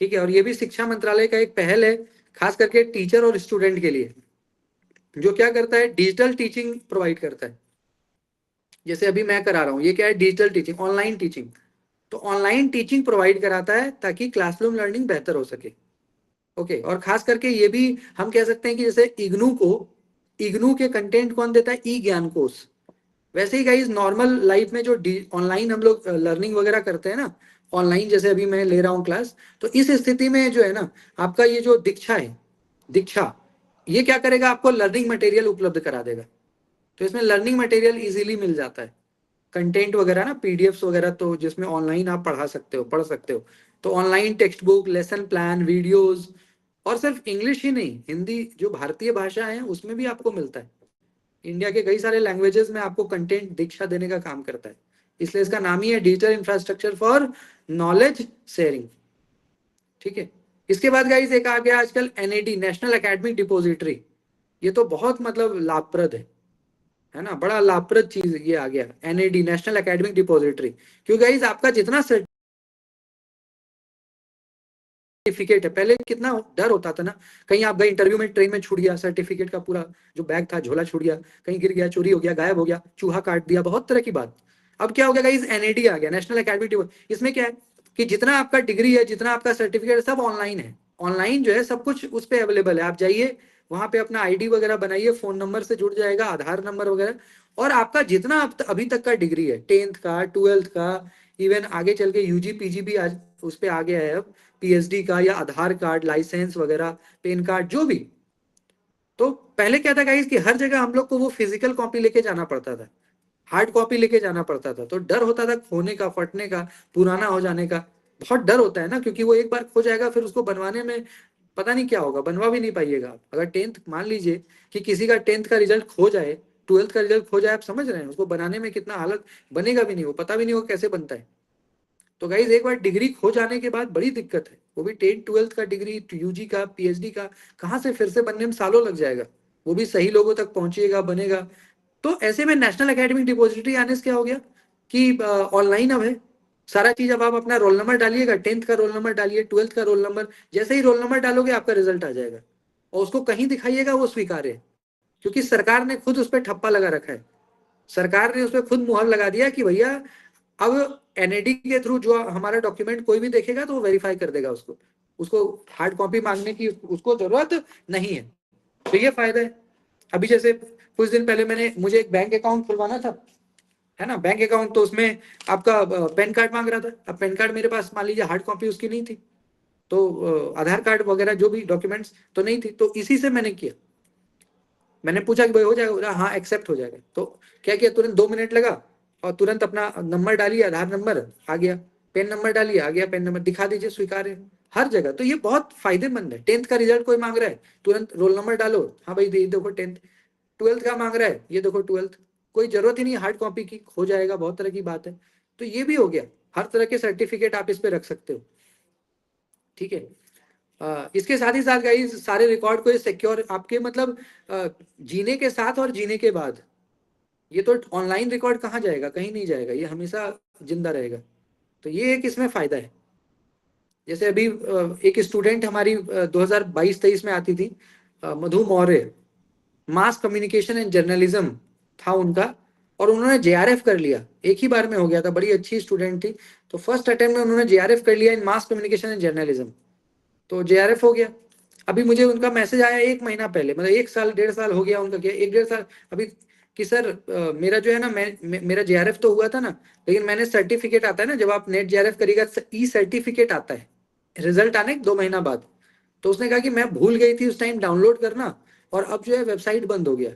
S1: ठीक है। और ये भी शिक्षा मंत्रालय का एक पहल है, खास करके टीचर और स्टूडेंट के लिए, जो क्या करता है, डिजिटल टीचिंग प्रोवाइड करता है। जैसे अभी मैं करा रहा हूँ, ये क्या है, डिजिटल टीचिंग, ऑनलाइन टीचिंग। तो ऑनलाइन टीचिंग प्रोवाइड कराता है ताकि क्लासरूम लर्निंग बेहतर हो सके। ओके, और खास करके ये भी हम कह सकते हैं कि जैसे इग्नू के कंटेंट कौन देता है, ई ज्ञान कोर्स। वैसे ही गाइस नॉर्मल लाइफ में जो ऑनलाइन हम लोग लर्निंग वगैरह करते हैं ना, ऑनलाइन जैसे अभी मैं ले रहा हूँ क्लास, तो इस स्थिति में जो है ना, आपका ये जो दीक्षा ये क्या करेगा, आपको लर्निंग मटेरियल उपलब्ध करा देगा। तो इसमें लर्निंग मटेरियल इजीली मिल जाता है, कंटेंट वगैरह ना, पीडीएफ्स वगैरह, तो जिसमें ऑनलाइन आप पढ़ सकते हो। तो online text book, lesson plan, videos, और सिर्फ इंग्लिश ही नहीं, हिंदी जो भारतीय भाषा है उसमें भी आपको मिलता है। इंडिया के कई सारे लैंग्वेजेस में आपको कंटेंट दीक्षा देने का काम करता है, इसलिए इसका नाम ही है digital infrastructure for knowledge sharing. ठीक है, इसके बाद गाइस एक आ गया आजकल एनएडी, नेशनल एकेडमिक डिपोजिटरी। ये तो बहुत मतलब लाभप्रद है ना, बड़ा लाभप्रद चीज ये आ गया, एनएडी, नेशनल एकेडमिक डिपोजिटरी। क्योंकि गाइस आपका जितना सर्टिफिकेट है, पहले कितना डर होता था ना, कहीं आप गए इंटरव्यू में, ट्रेन में छूट गया सर्टिफिकेट का पूरा जो बैग था, झोला छूट गया, कहीं गिर गया, चोरी हो गया, गायब हो गया, चूहा काट दिया, बहुत तरह की बात। अब क्या हो गया गाइस, एनएडी आ गया, नेशनल एकेडमिक। इसमें क्या है कि जितना आपका डिग्री है, जितना आपका सर्टिफिकेट है, सब ऑनलाइन है। ऑनलाइन जो है सब कुछ उस पर अवेलेबल है, आप जाइए वहां पे अपना आईडी वगैरह बनाइए, फोन नंबर से जुड़ जाएगा, आधार नंबर वगैरह, और आपका जितना अभी तक का डिग्री है, 10th का, 12th का, इवन आगे चल के यूजी पीजी भी आज उस पर आ गया है अब, पीएचडी का, या आधार कार्ड, लाइसेंस वगैरह, पेन कार्ड, जो भी। तो पहले क्या था गाइस कि हर जगह हम लोग को वो फिजिकल कॉपी लेके जाना पड़ता था, हार्ड कॉपी लेके जाना पड़ता था, तो डर होता था खोने का, फटने का, पुराना हो जाने का। बहुत डर होता है ना, क्योंकि वो एक बार खो जाएगा, फिर उसको बनवाने में पता नहीं क्या होगा, बनवा भी नहीं पाइएगा आप। अगर 10th, मान लीजिए कि किसी का 10th का रिजल्ट खो जाए, 12th का रिजल्ट खो जाए, आप समझ रहे हैं उसको बनाने में कितना हालत, बनेगा भी नहीं, वो पता भी नहीं होगा कैसे बनता है। तो गाइज एक बार डिग्री खो जाने के बाद बड़ी दिक्कत है, वो भी 10th 12th का डिग्री, यूजी का, पीएचडी का, कहाँ से फिर से बनने में सालों लग जाएगा, वो भी सही लोगों तक पहुंचेगा, बनेगा। तो ऐसे में नेशनल एकेडमिक डिपॉजिटरी आने से क्या हो गया कि ऑनलाइन अब है सारा चीज। अब आप अपना रोल नंबर डालिएगा, 10th का रोल नंबर डालिए, 12th का रोल नंबर, जैसे ही रोल नंबर डालोगे आपका रिजल्ट आ जाएगा, और उसको कहीं दिखाइएगा वो स्वीकार्य है, क्योंकि सरकार ने खुद उस पर ठप्पा लगा रखा है। सरकार ने उस पर खुद मुहर लगा दिया कि भैया अब एनएडी के थ्रू जो हमारा डॉक्यूमेंट कोई भी देखेगा तो वो वेरीफाई कर देगा, उसको उसको हार्ड कॉपी मांगने की उसको जरूरत नहीं है। तो ये फायदा है। अभी जैसे कुछ दिन पहले मुझे एक बैंक अकाउंट खुलवाना था, है ना, बैंक अकाउंट, तो उसमें आपका पैन कार्ड मांग रहा था। अब पैन कार्ड मेरे पास मान लीजिए हार्ड कॉपी उसकी नहीं थी, तो आधार कार्ड वगैरह जो भी डॉक्यूमेंट्स तो नहीं थी, तो इसी से मैंने किया। मैंने पूछा कि भाई हो जाएगा, हाँ एक्सेप्ट हो जाएगा। तो क्या किया, तुरंत 2 मिनट लगा, और तुरंत अपना नंबर डालिए, आधार नंबर आ गया, पेन नंबर डालिए, आ गया पेन नंबर, दिखा दीजिए, स्वीकार है हर जगह। तो ये बहुत फायदेमंद है। 10th का रिजल्ट कोई मांग रहा है, तुरंत रोल नंबर डालो, हाँ भाई देखो 10th। 12th का मांग रहा है, ये देखो 12th। कोई जरूरत ही नहीं हार्ड कॉपी की, हो जाएगा, बहुत तरह की बात है। तो ये भी हो गया, हर तरह के सर्टिफिकेट आप इस पे रख सकते हो। ठीक है, इसके साथ ही साथ गाइस सारे रिकॉर्ड को ये सिक्योर आपके मतलब जीने के साथ और जीने के बाद, ये तो ऑनलाइन रिकॉर्ड कहाँ जाएगा, कहीं नहीं जाएगा, ये हमेशा जिंदा रहेगा। तो ये एक इसमें फायदा है। जैसे अभी एक स्टूडेंट हमारी 2022-23 में आती थी, Madhu Maurya, mass communication and journalism था उनका, और उन्होंने जेआरएफ कर लिया, एक ही बार में हो गया था, बड़ी अच्छी स्टूडेंट थी। तो फर्स्ट अटेम्प्ट में उन्होंने जेआरएफ कर लिया इन मास कम्युनिकेशन एंड जर्नलिज्म, तो जेआरएफ हो गया। अभी मुझे उनका मैसेज आया 1 महीना पहले, मतलब 1 साल 1.5 साल हो गया उनका, क्या 1 1.5 साल अभी, कि सर मेरा जो है ना, मेरा जेआरएफ तो हुआ था ना, लेकिन मैंने सर्टिफिकेट आता है ना, जब आप नेट जेआरएफ करिएगा ई सर्टिफिकेट आता है रिजल्ट आने 2 महीना बाद। तो उसने कहा कि मैं भूल गई थी उस टाइम डाउनलोड करना, और अब जो है वेबसाइट बंद हो गया,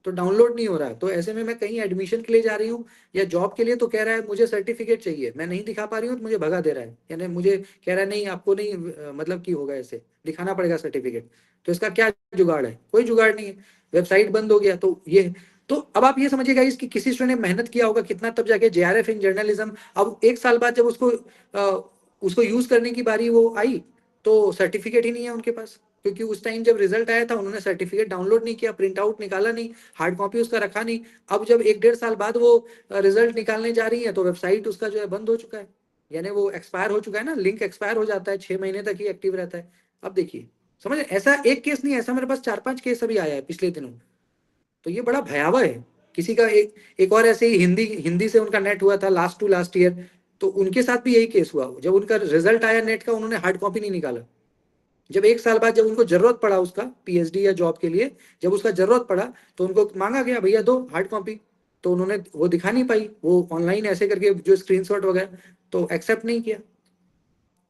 S1: तो डाउनलोड नहीं हो रहा है। तो ऐसे में मैं कहीं एडमिशन के लिए जा रही हूँ या जॉब के लिए, तो कह रहा है मुझे सर्टिफिकेट चाहिए, मैं नहीं दिखा पा रही हूँ, तो मुझे भगा दे रहा है, यानी मुझे कह रहा है नहीं आपको नहीं, मतलब कि होगा, ऐसे दिखाना पड़ेगा सर्टिफिकेट। तो इसका क्या जुगाड़ है, कोई जुगाड़ नहीं है, वेबसाइट बंद हो गया। तो ये, तो अब आप ये समझिएगा इसकी किसी स्टूडेंट ने मेहनत किया होगा कितना, तब जाके जेआरएफ इन जर्नलिज्म। अब 1 साल बाद जब उसको यूज करने की बारी वो आई, तो सर्टिफिकेट ही नहीं है उनके पास, क्योंकि उस टाइम जब रिजल्ट आया था उन्होंने सर्टिफिकेट डाउनलोड नहीं किया, प्रिंट आउट निकाला नहीं, हार्ड कॉपी उसका रखा नहीं। अब जब 1 1.5 साल बाद वो रिजल्ट निकालने जा रही है, तो वेबसाइट उसका जो है बंद हो चुका है, यानी वो एक्सपायर हो चुका है ना, लिंक एक्सपायर हो जाता है, 6 महीने तक ही एक्टिव रहता है। अब देखिए, समझ, ऐसा एक केस नहीं, ऐसा मेरे पास 4 5 केस अभी आया है पिछले दिनों। तो ये बड़ा भयावह है किसी का एक और ऐसे ही हिंदी से उनका नेट हुआ था लास्ट टू लास्ट ईयर, तो उनके साथ भी यही केस हुआ। जब उनका रिजल्ट आया नेट का, उन्होंने हार्ड कॉपी नहीं निकाला। जब 1 साल बाद जब उनको जरूरत पड़ा उसका पीएचडी या जॉब के लिए, जब उसका जरूरत पड़ा तो उनको मांगा गया भैया दो हार्ड कॉपी, तो उन्होंने वो दिखा नहीं पाई, वो ऑनलाइन ऐसे करके जो स्क्रीनशॉट वगैरह, तो एक्सेप्ट नहीं किया।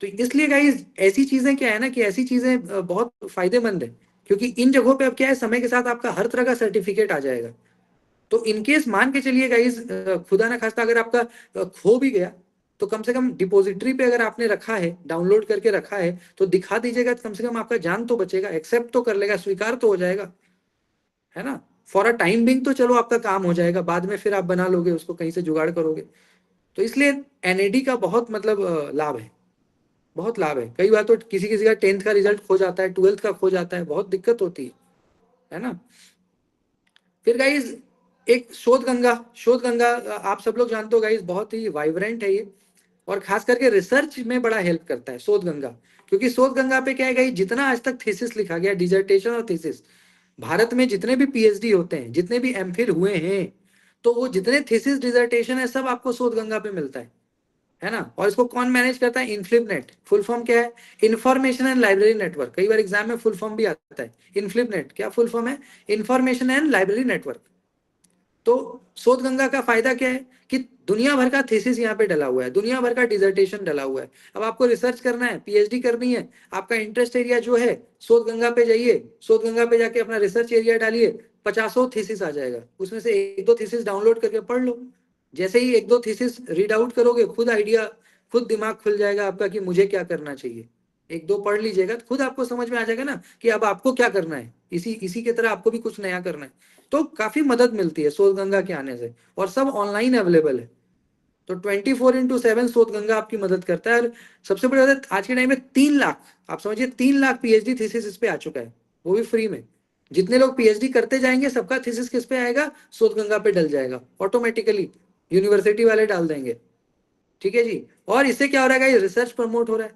S1: तो इसलिए गाइस ऐसी चीजें क्या है ना कि ऐसी चीजें बहुत फायदेमंद है, क्योंकि इन जगहों पे अब क्या है, समय के साथ आपका हर तरह का सर्टिफिकेट आ जाएगा। तो इनकेस मान के चलिए गाइस, खुदा ना खास्ता अगर आपका खो भी गया, तो कम से कम डिपॉजिटरी पे अगर आपने रखा है, डाउनलोड करके रखा है, तो दिखा दीजिएगा, कम से कम आपका जान तो बचेगा, एक्सेप्ट तो कर लेगा, स्वीकार तो हो जाएगा, है ना। फॉर अ टाइम बिंग तो चलो आपका काम हो जाएगा, बाद में फिर आप बना लोगे उसको, कहीं से जुगाड़ करोगे। तो इसलिए एनएडी का बहुत मतलब लाभ है, बहुत लाभ है। कई बार तो किसी किसी का 10th का रिजल्ट खो जाता है, 12th का खो जाता है, बहुत दिक्कत होती है ना। फिर गाइज एक शोध गंगा आप सब लोग जानते हो गाइज, बहुत ही वाइब्रेंट है ये, और खास करके रिसर्च में बड़ा हेल्प करता है शोध गंगा। क्योंकि शोध गंगा पे क्या है गाइज, जितना आज तक थीसिस लिखा गया, डिजर्टेशन और थीसिस, भारत में जितने भी पीएचडी होते हैं, जितने भी एमफिल हुए हैं, तो वो जितने थीसिस डिजर्टेशन है सब आपको शोध गंगा पे मिलता है ना। और इसको कौन मैनेज करता है? इनफ्लिपनेट। फुल फॉर्म क्या है? Information and library network. कई बार एग्जाम में फुल फॉर्म भी आता है। इनफ्लिपनेट क्या फुल फॉर्म है? Information and library network. तो शोध गंगा का फायदा क्या है कि दुनिया भर का थीसिस यहाँ पे डला हुआ है, दुनिया भर का डिजर्टेशन डला हुआ है। अब आपको रिसर्च करना है, पीएचडी करनी है, आपका इंटरेस्ट एरिया जो है, शोध गंगा पे जाइए, शोध गंगा पे जाके अपना रिसर्च एरिया डालिए, 50 थीसिस आ जाएगा, उसमें से एक दो थीसिस डाउनलोड करके पढ़ लो। जैसे ही एक दो थीसिस रीड आउट करोगे, खुद दिमाग खुल जाएगा आपका कि मुझे क्या करना चाहिए। एक दो पढ़ लीजिएगा तो खुद आपको समझ में आ जाएगा ना कि अब आपको क्या करना है, इसी के तरह आपको भी कुछ नया करना है। तो काफी मदद मिलती है शोध गंगा के आने से, और सब ऑनलाइन अवेलेबल है। तो 24/7 शोध गंगा आपकी मदद करता है। और सबसे बड़ी बात, आज के टाइम में 3 लाख, आप समझिए 3 लाख पीएचडी थीसिस इस पे आ चुका है, वो भी फ्री में। जितने लोग पीएचडी करते जाएंगे, सबका थीसिस किस पे आएगा? शोध गंगा पे डल जाएगा ऑटोमेटिकली, यूनिवर्सिटी वाले डाल देंगे। ठीक है जी। और इससे क्या हो रहा है? रिसर्च प्रमोट हो रहा है।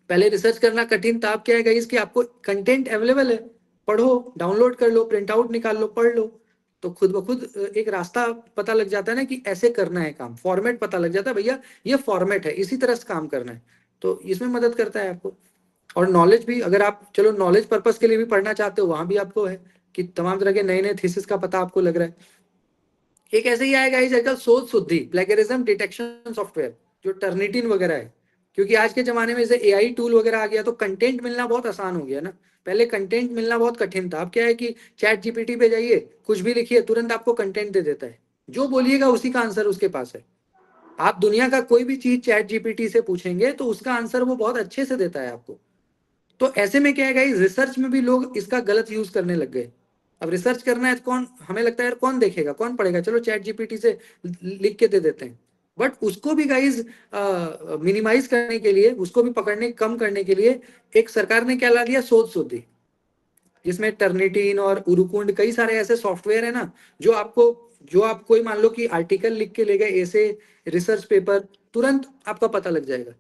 S1: पहले रिसर्च करना कठिन था, अब क्या है इसकी आपको कंटेंट अवेलेबल है, पढ़ो, डाउनलोड कर लो, प्रिंट आउट निकाल लो, पढ़ लो, तो खुद ब खुद एक रास्ता पता लग जाता है ना कि ऐसे करना है काम, फॉर्मेट पता लग जाता है, भैया ये फॉर्मेट है, इसी तरह से काम करना है। तो इसमें मदद करता है आपको। और नॉलेज भी, अगर आप चलो नॉलेज पर्पस के लिए भी पढ़ना चाहते हो, वहां भी आपको है कि तमाम तरह के नए नए थीसिस का पता आपको लग रहा है। एक ऐसे ही आएगा इस आजकल शोध शुद्धि, प्लेगरिज्म डिटेक्शन सॉफ्टवेयर, जो टर्निटिन वगैरह है। क्योंकि आज के जमाने में जैसे एआई टूल वगैरह आ गया, तो कंटेंट मिलना बहुत आसान हो गया ना। पहले कंटेंट मिलना बहुत कठिन था, अब क्या है कि चैट जीपीटी पे जाइए, कुछ भी लिखिए, तुरंत आपको कंटेंट दे देता है, जो बोलिएगा उसी का आंसर उसके पास है। आप दुनिया का कोई भी चीज चैट जीपीटी से पूछेंगे तो उसका आंसर वो बहुत अच्छे से देता है आपको। तो ऐसे में क्या है, रिसर्च में भी लोग इसका गलत यूज करने लग गए। अब रिसर्च करना है तो कौन, हमें लगता है यार कौन देखेगा, कौन पढ़ेगा, चलो चैट जीपीटी से लिख के दे देते हैं। बट उसको भी गाइज मिनिमाइज करने के लिए, उसको भी पकड़ने कम करने के लिए एक सरकार ने क्या ला दिया, शोध शुद्धि, जिसमें टर्निटिन और उरुकुंड, कई सारे ऐसे सॉफ्टवेयर है ना, जो आप कोई मान लो कि आर्टिकल लिख के ले गए, ऐसे रिसर्च पेपर, तुरंत आपका पता लग जाएगा।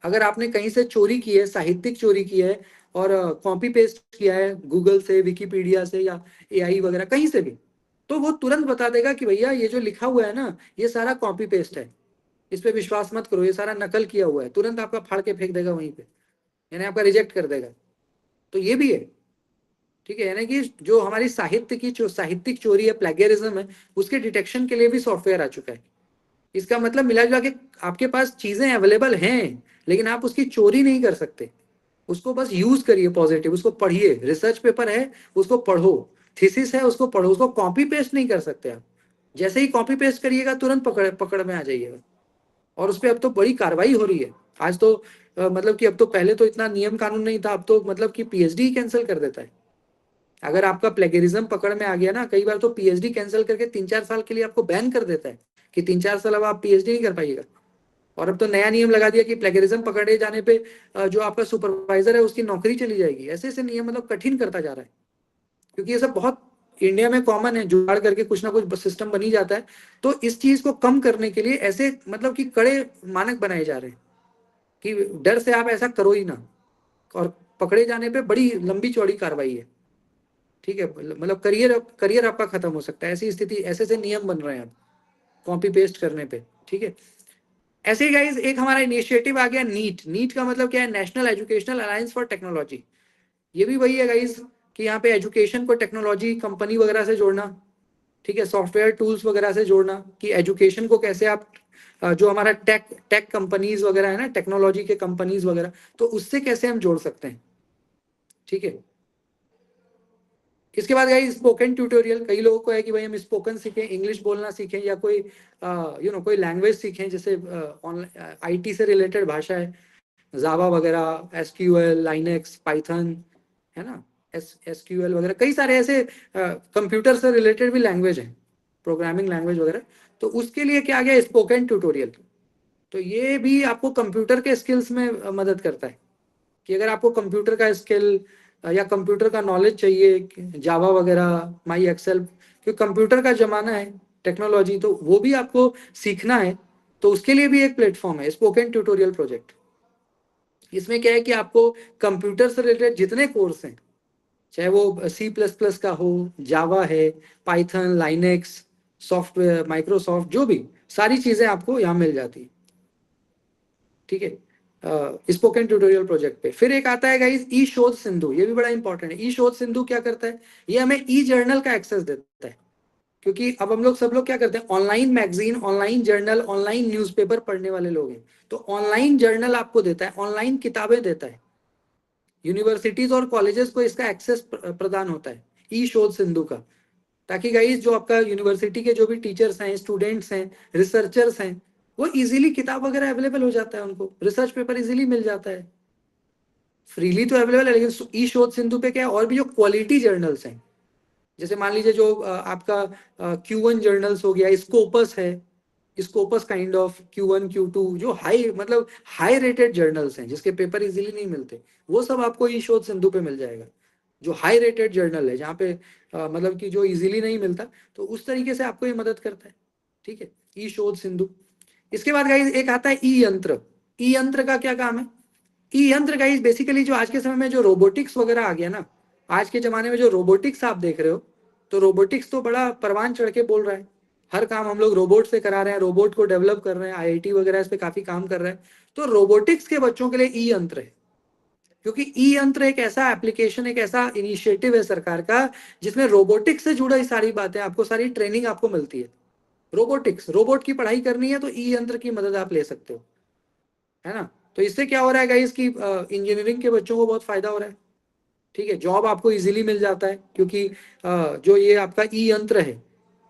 S1: अगर आपने कहीं से चोरी की है, साहित्यिक चोरी की है और कॉपी पेस्ट किया है गूगल से, विकिपीडिया से या एआई वगैरह कहीं से भी, तो वो तुरंत बता देगा कि भैया ये जो लिखा हुआ है ना, ये सारा कॉपी पेस्ट है, इस पे विश्वास मत करो, ये सारा नकल किया हुआ है। तुरंत आपका फाड़ के फेंक देगा वहीं पे, यानी आपका रिजेक्ट कर देगा। तो ये भी है, ठीक है, यानी कि जो हमारी साहित्य की जो साहित्यिक चोरी है, प्लेगरिज्म है, उसके डिटेक्शन के लिए भी सॉफ्टवेयर आ चुका है। इसका मतलब मिला जुला के आपके पास चीजें अवेलेबल हैं, लेकिन आप उसकी चोरी नहीं कर सकते। उसको बस यूज करिए पॉजिटिव, उसको पढ़िए, रिसर्च पेपर है उसको पढ़ो, थीसिस है उसको पढ़ो, उसको कॉपी पेस्ट नहीं कर सकते आप। जैसे ही कॉपी पेस्ट करिएगा तुरंत पकड़ पकड़ में आ जाइएगा। और उस पर अब तो बड़ी कार्रवाई हो रही है। आज तो मतलब कि अब तो, पहले तो इतना नियम कानून नहीं था, अब तो मतलब कि पीएचडी ही कैंसिल कर देता है। अगर आपका प्लेगरिज्म पकड़ में आ गया ना, कई बार तो पीएचडी कैंसिल करके 3-4 साल के लिए आपको बैन कर देता है कि 3-4 साल अब आप पीएचडी नहीं कर पाइएगा। और अब तो नया नियम लगा दिया कि प्लेगरिज्म पकड़े जाने पे जो आपका सुपरवाइजर है उसकी नौकरी चली जाएगी। ऐसे ऐसे नियम मतलब कठिन करता जा रहा है, क्योंकि ये सब बहुत इंडिया में कॉमन है, जुगाड़ करके कुछ ना कुछ सिस्टम बनी जाता है। तो इस चीज को कम करने के लिए ऐसे मतलब कि कड़े मानक बनाए जा रहे हैं कि डर से आप ऐसा करो ही ना, और पकड़े जाने पे बड़ी लंबी चौड़ी कार्रवाई है। ठीक है, मतलब करियर आपका खत्म हो सकता है, ऐसी स्थिति, ऐसे से नियम बन रहे हैं अब कॉपी पेस्ट करने पे, ठीक है। ऐसे ही गाइज एक हमारा इनिशिएटिव आ गया नीट का मतलब क्या है, national educational alliance for technology. ये भी वही है गाइज कि यहाँ पे एजुकेशन को टेक्नोलॉजी कंपनी वगैरह से जोड़ना, ठीक है, सॉफ्टवेयर टूल्स वगैरह से जोड़ना, कि एजुकेशन को कैसे आप जो हमारा टेक कंपनीज वगैरह है ना, टेक्नोलॉजी के कंपनीज वगैरह, तो उससे कैसे हम जोड़ सकते हैं, ठीक है। इसके बाद गाइस स्पोकन ट्यूटोरियल, कई लोगों को है कि भाई हम स्पोकन सीखें, इंग्लिश बोलना सीखें, या कोई कोई लैंग्वेज सीखें, जैसे ऑनलाइन आईटी से रिलेटेड भाषा है, जावा वगैरह, एसक्यूएल, लाइनेक्स, पाइथन, है ना, एसक्यूएल वगैरह, कई सारे ऐसे कंप्यूटर से रिलेटेड भी लैंग्वेज हैं, प्रोग्रामिंग लैंग्वेज वगैरह। तो उसके लिए क्या आ गया, स्पोकन ट्यूटोरियल। तो ये भी आपको कंप्यूटर के स्किल्स में मदद करता है, कि अगर आपको कंप्यूटर का स्किल या कंप्यूटर का नॉलेज चाहिए, जावा वगैरह, माई एक्सेल, क्योंकि कंप्यूटर का जमाना है, टेक्नोलॉजी, तो वो भी आपको सीखना है, तो उसके लिए भी एक प्लेटफॉर्म है स्पोकन ट्यूटोरियल प्रोजेक्ट। इसमें क्या है कि आपको कंप्यूटर से रिलेटेड जितने कोर्स हैं, चाहे वो C++ का हो, जावा है, पाइथन, लाइनेक्स, सॉफ्टवेयर, माइक्रोसॉफ्ट, जो भी सारी चीजें आपको यहाँ मिल जाती है, ठीक है, स्पोकन ट्यूटोरियल प्रोजेक्ट पे। फिर एक आता है गाइस ई शोध सिंधु, ये भी बड़ा इंपॉर्टेंट है। ई शोध सिंधु क्या करता है, ये हमें ई जर्नल का एक्सेस देता है, क्योंकि अब हम लोग सब लोग क्या करते हैं, online magazine, online journal, online newspaper पढ़ने वाले लोग हैं, तो ऑनलाइन जर्नल आपको देता है, ऑनलाइन किताबें देता है, यूनिवर्सिटीज और कॉलेजेस को इसका एक्सेस प्रदान होता है ई शोध सिंधु का, ताकि गाइस जो आपका यूनिवर्सिटी के जो भी टीचर्स हैं, स्टूडेंट्स हैं, रिसर्चर्स हैं, वो इजीली किताब वगैरह अवेलेबल हो जाता है, उनको रिसर्च पेपर इजीली मिल जाता है, फ्रीली तो अवेलेबल है, लेकिन ई शोध सिंधु पे क्या है, और भी जो क्वालिटी जर्नल्स हैं, जैसे मान लीजिए जो आपका Q1 जर्नल्स हो गया, स्कोपस है, Scopus kind of Q1 Q2, जो हाई मतलब हाई रेटेड जर्नल्स हैं, जिसके पेपर इजीली नहीं मिलते, वो सब आपको ई शोध सिंधु पे मिल जाएगा। जो हाई रेटेड जर्नल है, जहाँ पे मतलब कि जो इजीली नहीं मिलता, तो उस तरीके से आपको ये मदद करता है, ठीक है, ई शोध सिंधु। इसके बाद गाइस एक आता है ई यंत्र। ई यंत्र का क्या काम है, ई यंत्र गाइस बेसिकली जो आज के समय में जो रोबोटिक्स वगैरह आ गया ना, आज के जमाने में जो रोबोटिक्स आप देख रहे हो, तो रोबोटिक्स तो बड़ा परवान चढ़ के बोल रहा है, हर काम हम लोग रोबोट से करा रहे हैं, रोबोट को डेवलप कर रहे हैं, आईआईटी वगैरह इस पे काफी काम कर रहा है। तो रोबोटिक्स के बच्चों के लिए ई यंत्र है, क्योंकि ई यंत्र एक ऐसा एप्लीकेशन, एक ऐसा इनिशिएटिव है सरकार का, जिसमें रोबोटिक्स से जुड़ी सारी बातें आपको, सारी ट्रेनिंग आपको मिलती है। रोबोटिक्स, रोबोट की पढ़ाई करनी है तो ई यंत्र की मदद आप ले सकते हो, है ना। तो इससे क्या हो रहा है गाइस कि इंजीनियरिंग के बच्चों को बहुत फायदा हो रहा है, ठीक है, जॉब आपको इजीली मिल जाता है, क्योंकि जो ये आपका ई यंत्र है,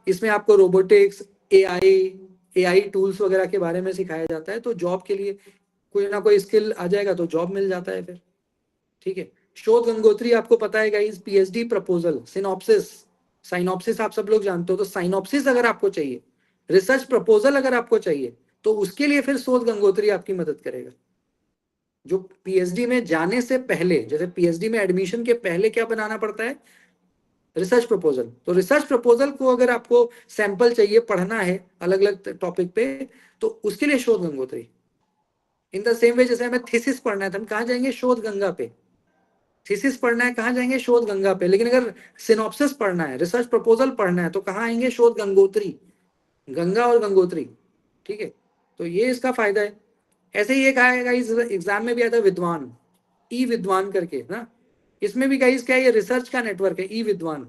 S1: इसमें आपको रोबोटिक्स, एआई टूल्स वगैरह के बारे में सिखाया जाता है, तो जॉब के लिए कोई ना कोई स्किल आ जाएगा तो जॉब मिल जाता है फिर, ठीक है। शोध गंगोत्री आपको पता है guys, PhD proposal, synopsis, synopsis आप सब लोग जानते हो, तो साइनॉप्सिस अगर आपको चाहिए, रिसर्च प्रपोजल अगर आपको चाहिए, तो उसके लिए फिर शोध गंगोत्री आपकी मदद करेगा। जो पीएचडी में जाने से पहले, जैसे पीएचडी में एडमिशन के पहले क्या बनाना पड़ता है, रिसर्च प्रपोजल, तो रिसर्च प्रपोजल को अगर आपको सैंपल चाहिए, पढ़ना है अलग अलग टॉपिक पे, तो उसके लिए शोध Gangotri. In the same way जैसे हमें थीसिस पढ़ना है तो हम कहाँ जाएंगे, शोध गंगा पे। थीसिस पढ़ना है कहाँ जाएंगे, शोध गंगा पे। लेकिन अगर सिनॉप्सिस पढ़ना है, रिसर्च प्रपोजल पढ़ना है, तो कहाँ आएंगे, शोध गंगोत्री, गंगा और गंगोत्री, ठीक है। तो ये इसका फायदा है। ऐसे ही एक आएगा इस एग्जाम में भी आता है विद्वान, ई विद्वान करके ना, इसमें भी गाइस क्या है, ये रिसर्च का नेटवर्क है ई विद्वान।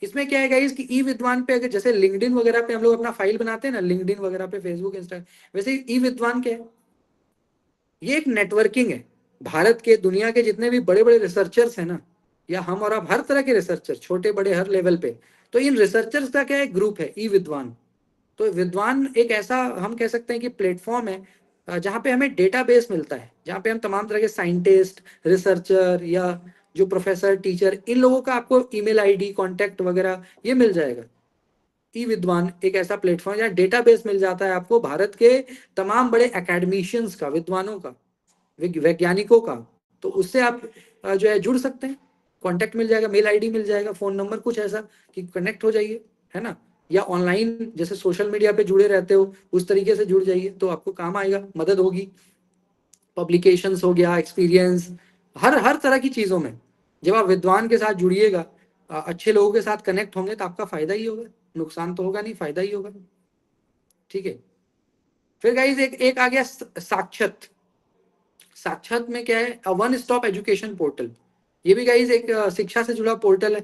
S1: इसमें क्या है गाइस कि ई विद्वान पे अगर जैसे लिंक्डइन वगैरह पे हम लोग अपना फाइल बनाते हैं ना, लिंक्डइन वगैरह पे, फेसबुक, इंस्टा, वैसे ई विद्वान क्या है, ये एक नेटवर्किंग है। भारत के, दुनिया के जितने भी बड़े बड़े रिसर्चर्स हैं ना, या हम और आप, हर तरह के रिसर्चर, छोटे बड़े हर लेवल पे, तो इन रिसर्चर्स का क्या एक ग्रुप है, ई विद्वान। तो विद्वान एक ऐसा हम कह सकते हैं कि प्लेटफॉर्म है जहाँ पे हमें डेटाबेस मिलता है, जहाँ पे हम तमाम तरह के साइंटिस्ट, रिसर्चर, या जो प्रोफेसर, टीचर, इन लोगों का आपको ईमेल आईडी, कांटेक्ट वगैरह ये मिल जाएगा। ई विद्वान एक ऐसा प्लेटफॉर्म जहाँ डेटाबेस मिल जाता है आपको भारत के तमाम बड़े एकेडमिशियंस का, विद्वानों का, वैज्ञानिकों का। तो उससे आप जो है जुड़ सकते हैं, कांटेक्ट मिल जाएगा, मेल आईडी मिल जाएगा, फोन नंबर, कुछ ऐसा कि कनेक्ट हो जाइए, है ना। या ऑनलाइन जैसे सोशल मीडिया पे जुड़े रहते हो, उस तरीके से जुड़ जाइए, तो आपको काम आएगा, मदद होगी। पब्लिकेशंस हो गया, एक्सपीरियंस, हर हर तरह की चीज़ों में जब आप विद्वान के साथ जुड़िएगा, अच्छे लोगों के साथ कनेक्ट होंगे तो आपका फायदा ही होगा, नुकसान तो होगा नहीं, फायदा ही होगा। ठीक है, फिर गाइस एक आ गया साक्षत। साक्षत में क्या है, वन स्टॉप एजुकेशन पोर्टल। ये भी गाइस एक शिक्षा से जुड़ा पोर्टल है।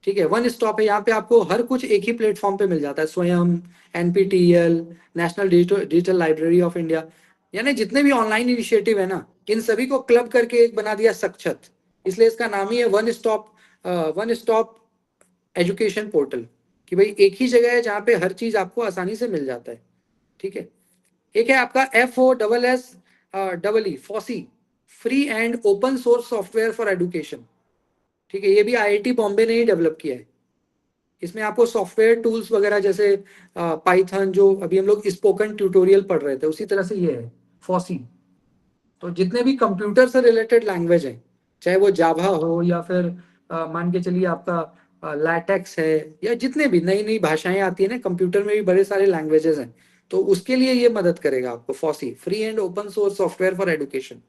S1: ठीक है, वन स्टॉप है, यहाँ पे आपको हर कुछ एक ही प्लेटफॉर्म पे मिल जाता है। स्वयं, NPTEL, national digital library of India, यानी जितने भी ऑनलाइन इनिशिएटिव है ना, इन सभी को क्लब करके एक बना दिया साक्षत। इसलिए इसका नाम ही है वन स्टॉप एजुकेशन पोर्टल, कि भाई एक ही जगह है जहाँ पे हर चीज आपको आसानी से मिल जाता है। ठीक है, एक है आपका FOSSEE, FOSSEE, free and open source software for education. ठीक है, ये भी IIT बॉम्बे ने ही डेवलप किया है। इसमें आपको सॉफ्टवेयर टूल्स वगैरह जैसे पाइथन, जो अभी हम लोग स्पोकन ट्यूटोरियल पढ़ रहे थे, उसी तरह से ये है फॉसी। तो जितने भी कंप्यूटर से रिलेटेड लैंग्वेज है, चाहे वो जावा हो या फिर मान के चलिए आपका लैटेक्स है, या जितने भी नई नई भाषाएं आती है ना, कंप्यूटर में भी बड़े सारे लैंग्वेजेस हैं, तो उसके लिए ये मदद करेगा आपको FOSSEE, free and open source software for education.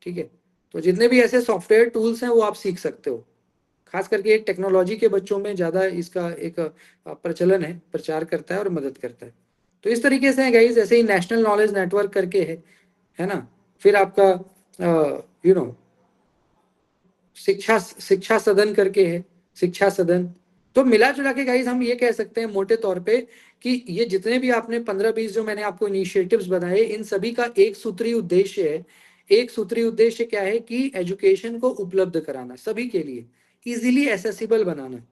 S1: ठीक है, तो जितने भी ऐसे सॉफ्टवेयर टूल्स हैं वो आप सीख सकते हो। खास करके एक टेक्नोलॉजी के बच्चों में ज्यादा इसका एक प्रचलन है, प्रचार करता है और मदद करता है। तो इस तरीके से गाइस, ऐसे ही नेशनल नॉलेज नेटवर्क करके है ना। फिर आपका शिक्षा शिक्षा सदन करके है, शिक्षा सदन। तो मिला जुला के गाइस हम ये कह सकते हैं मोटे तौर पे कि ये जितने भी आपने 15-20 जो मैंने आपको इनिशिएटिव्स बताए, इन सभी का एक सूत्रीय उद्देश्य है। एक सूत्रीय उद्देश्य क्या है कि एजुकेशन को उपलब्ध कराना, सभी के लिए इजीली एसेसिबल बनाना,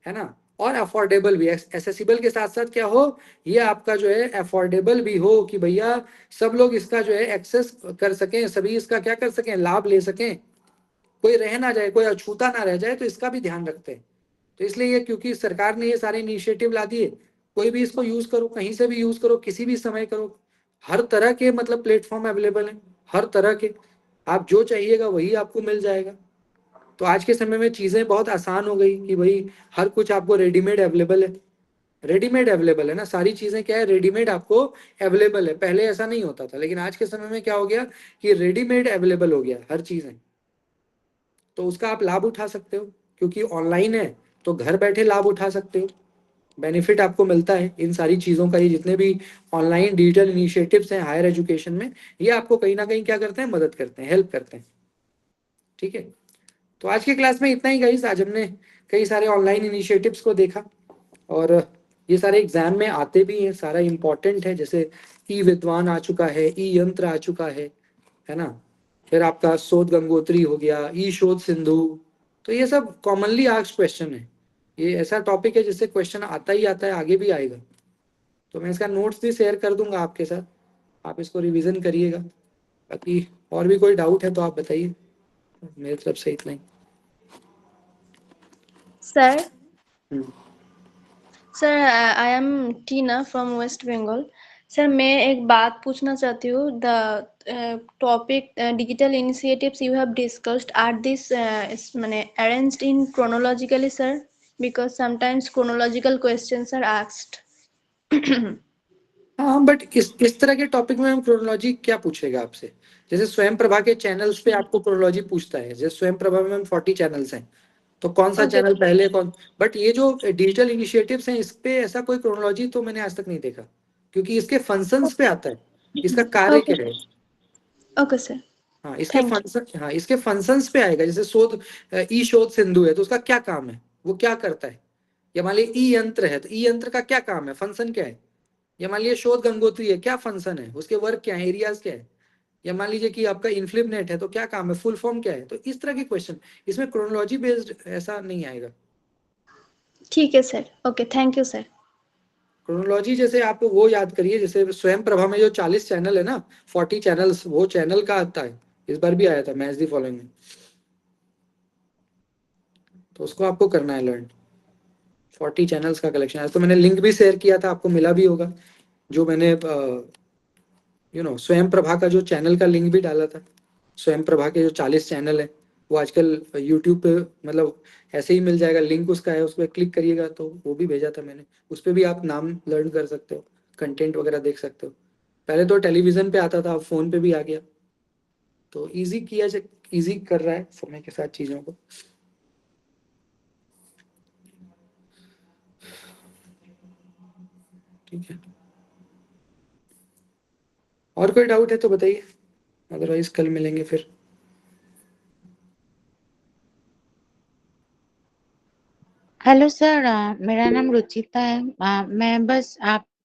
S1: है ना, और अफोर्डेबल भी। एसेसिबल के साथ साथ क्या हो, ये आपका जो है अफोर्डेबल भी हो, कि भैया सब लोग इसका जो है एक्सेस कर सकें, सभी इसका क्या कर सकें, लाभ ले सकें, कोई रह ना जाए, कोई अछूता ना रह जाए। तो इसका भी ध्यान रखते हैं। तो इसलिए ये, क्योंकि सरकार ने ये सारे इनिशिएटिव ला दिए, कोई भी इसको यूज करो, कहीं से भी यूज करो, किसी भी समय करो। हर तरह के मतलब प्लेटफॉर्म अवेलेबल हैं, हर तरह के, आप जो चाहिएगा वही आपको मिल जाएगा। तो आज के समय में चीजें बहुत आसान हो गई कि भाई हर कुछ आपको रेडीमेड अवेलेबल है। रेडीमेड अवेलेबल है ना, सारी चीजें क्या है, रेडीमेड आपको अवेलेबल है। पहले ऐसा नहीं होता था, लेकिन आज के समय में क्या हो गया कि रेडीमेड अवेलेबल हो गया हर चीजें। तो उसका आप लाभ उठा सकते हो, क्योंकि ऑनलाइन है तो घर बैठे लाभ उठा सकते हो। बेनिफिट आपको मिलता है इन सारी चीज़ों का। ये जितने भी ऑनलाइन डिजिटल इनिशिएटिव्स हैं हायर एजुकेशन में, ये आपको कहीं ना कहीं क्या करते हैं, मदद करते हैं, हेल्प करते हैं। ठीक है, तो आज की क्लास में इतना ही गाइस। आज हमने कई सारे ऑनलाइन इनिशिएटिव्स को देखा, और ये सारे एग्जाम में आते भी हैं, सारा इंपॉर्टेंट है। जैसे ई विद्वान आ चुका है, ई यंत्र आ चुका है ना। फिर आपका शोध गंगोत्री हो गया, ई शोध सिंधु। तो ये सब कॉमनली आस्क्ड क्वेश्चन है। ये ऐसा टॉपिक है जिससे क्वेश्चन आता ही आता है, आगे भी आएगा। तो मैं इसका नोट्स भी शेयर कर दूंगा आपके साथ, आप इसको रिवीजन करिएगा। बाकी और भी कोई डाउट है तो आप बताइए, मेरी तरफ से इतना ही।
S3: Sir,
S1: हम्म।
S3: sir, I am Tina from West Bengal. Sir मैं एक बात पूछना चाहती हूँ, the topic digital initiatives you have discussed are this माने arranged in chronologically sir, because sometimes chronological questions are asked.
S1: हाँ, बट इस तरह के टॉपिक में हम क्रोनोलॉजी क्या पूछेगा आपसे। जैसे स्वयं प्रभा के चैनल्स पे आपको क्रोनोलॉजी पूछता है, जैसे स्वयं प्रभा में 40 चैनल्स हैं, तो कौन सा
S3: ओके
S1: चैनल पहले कौन। बट ये जो डिजिटल इनिशिएटिव्स हैं, इस पे ऐसा कोई क्रोनोलॉजी तो मैंने आज तक नहीं देखा, क्योंकि इसके फंक्शंस पे आता है, इसका कार्य
S3: ओके
S1: क्या है।
S3: ओके सर,
S1: हाँ, इसके
S3: थैंक यू।
S1: फंक्शन, हाँ इसके फंक्शंस पे आएगा। जैसे शोध, ई शोध सिंधु है तो उसका क्या काम है, वो क्या करता है। या मान लीजिए ई यंत्र है, तो ई यंत्र का क्या काम है, फंक्शन क्या है। या मान लीजिए शोध गंगोत्री है, क्या फंक्शन है, उसके वर्क क्या है, एरियाज क्या है। या मान लीजिए कि आपका इनफ्लिप नेट है, तो क्या काम है, फुल फॉर्म क्या है। तो इस तरह के क्वेश्चन, इसमें क्रोनोलॉजी बेस्ड ऐसा नहीं आएगा।
S3: ठीक है sir, okay, thank you sir.
S1: Chronology जैसे आप वो याद करिए, जैसे स्वयं प्रभा में जो 40 चैनल है ना, 40 चैनल्स, वो चैनल का आता है। इस बार भी आया था मैच दी फॉलोइंग में, तो उसको आपको करना है लर्न। 40 चैनल्स का कलेक्शन है। तो मैंने लिंक भी शेयर किया था, आपको मिला भी होगा, जो मैंने स्वयं प्रभा का जो चैनल का लिंक भी डाला था। स्वयं प्रभा के जो 40 चैनल है, वो आजकल यूट्यूब पे मतलब ऐसे ही मिल जाएगा, लिंक उसका है, उस पर क्लिक करिएगा तो वो भी भेजा था मैंने। उस पर भी आप नाम लर्न कर सकते हो, कंटेंट वगैरह देख सकते हो। पहले तो टेलीविजन पे आता था, अब फोन पे भी आ गया। तो इजी कर रहा है समय के साथ चीजों को। ठीक है, और कोई डाउट है तो बताइए, अदरवाइज कल मिलेंगे फिर।
S5: हेलो सर, मेरा नाम रुचिता है।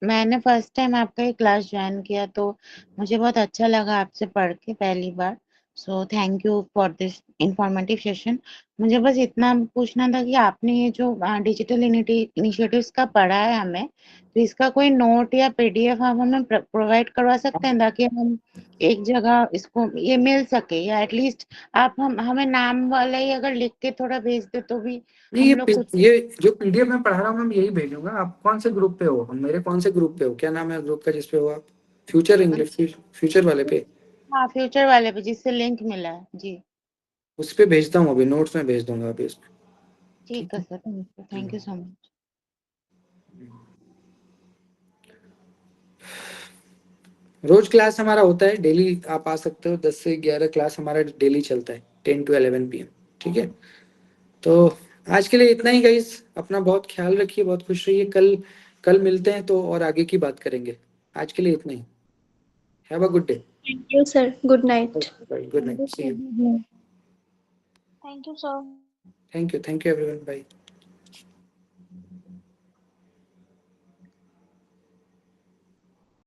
S5: मैंने फर्स्ट टाइम आपका ही क्लास ज्वाइन किया, तो मुझे बहुत अच्छा लगा आपसे पढ़ के पहली बार। So thank you for this informative session. मुझे बस इतना पूछना था कि आपने ये जो डिजिटल इनिशिएटिव्स का पढ़ा है हमें, तो इसका कोई नोट या पीडीएफ आप हमें प्रोवाइड करवा सकते हैं, ताकि हम एक जगह इसको ये मिल सके, या एटलीस्ट आप हमें नाम वाला ही अगर लिख के थोड़ा भेज दे तो भी
S1: नहीं,
S5: हम लोग खुद।
S1: ये जो पीडीएफ मैं पढ़ा रहा हूँ, मैं यही भेजूंगा। आप कौन से ग्रुप पे हो? हम मेरे कौन से ग्रुप पे हो? क्या नाम है ग्रुप का जिस पे हो आप? फ्यूचर इंग्लिश, फ्यूचर वाले पे?
S5: हाँ, फ्यूचर वाले पे जिससे लिंक मिला है जी।
S1: उस पे भेजता हूँ अभी, नोट्स में भेज दूंगा अभी उसमें।
S5: ठीक है sir, thank you so much.
S1: रोज क्लास हमारा होता है, डेली आप आ सकते हो। 10 से 11 क्लास हमारा डेली चलता है, 10 to 11 PM। ठीक है, तो आज के लिए इतना ही गाइस। अपना बहुत ख्याल रखिए, बहुत खुश रहिए। कल कल मिलते हैं तो और आगे की बात करेंगे। आज के लिए इतना ही। Have a good day.
S3: Thank you, sir. Good night.
S1: Good night, see you.
S2: Thank you, sir.
S1: Thank you everyone, bye.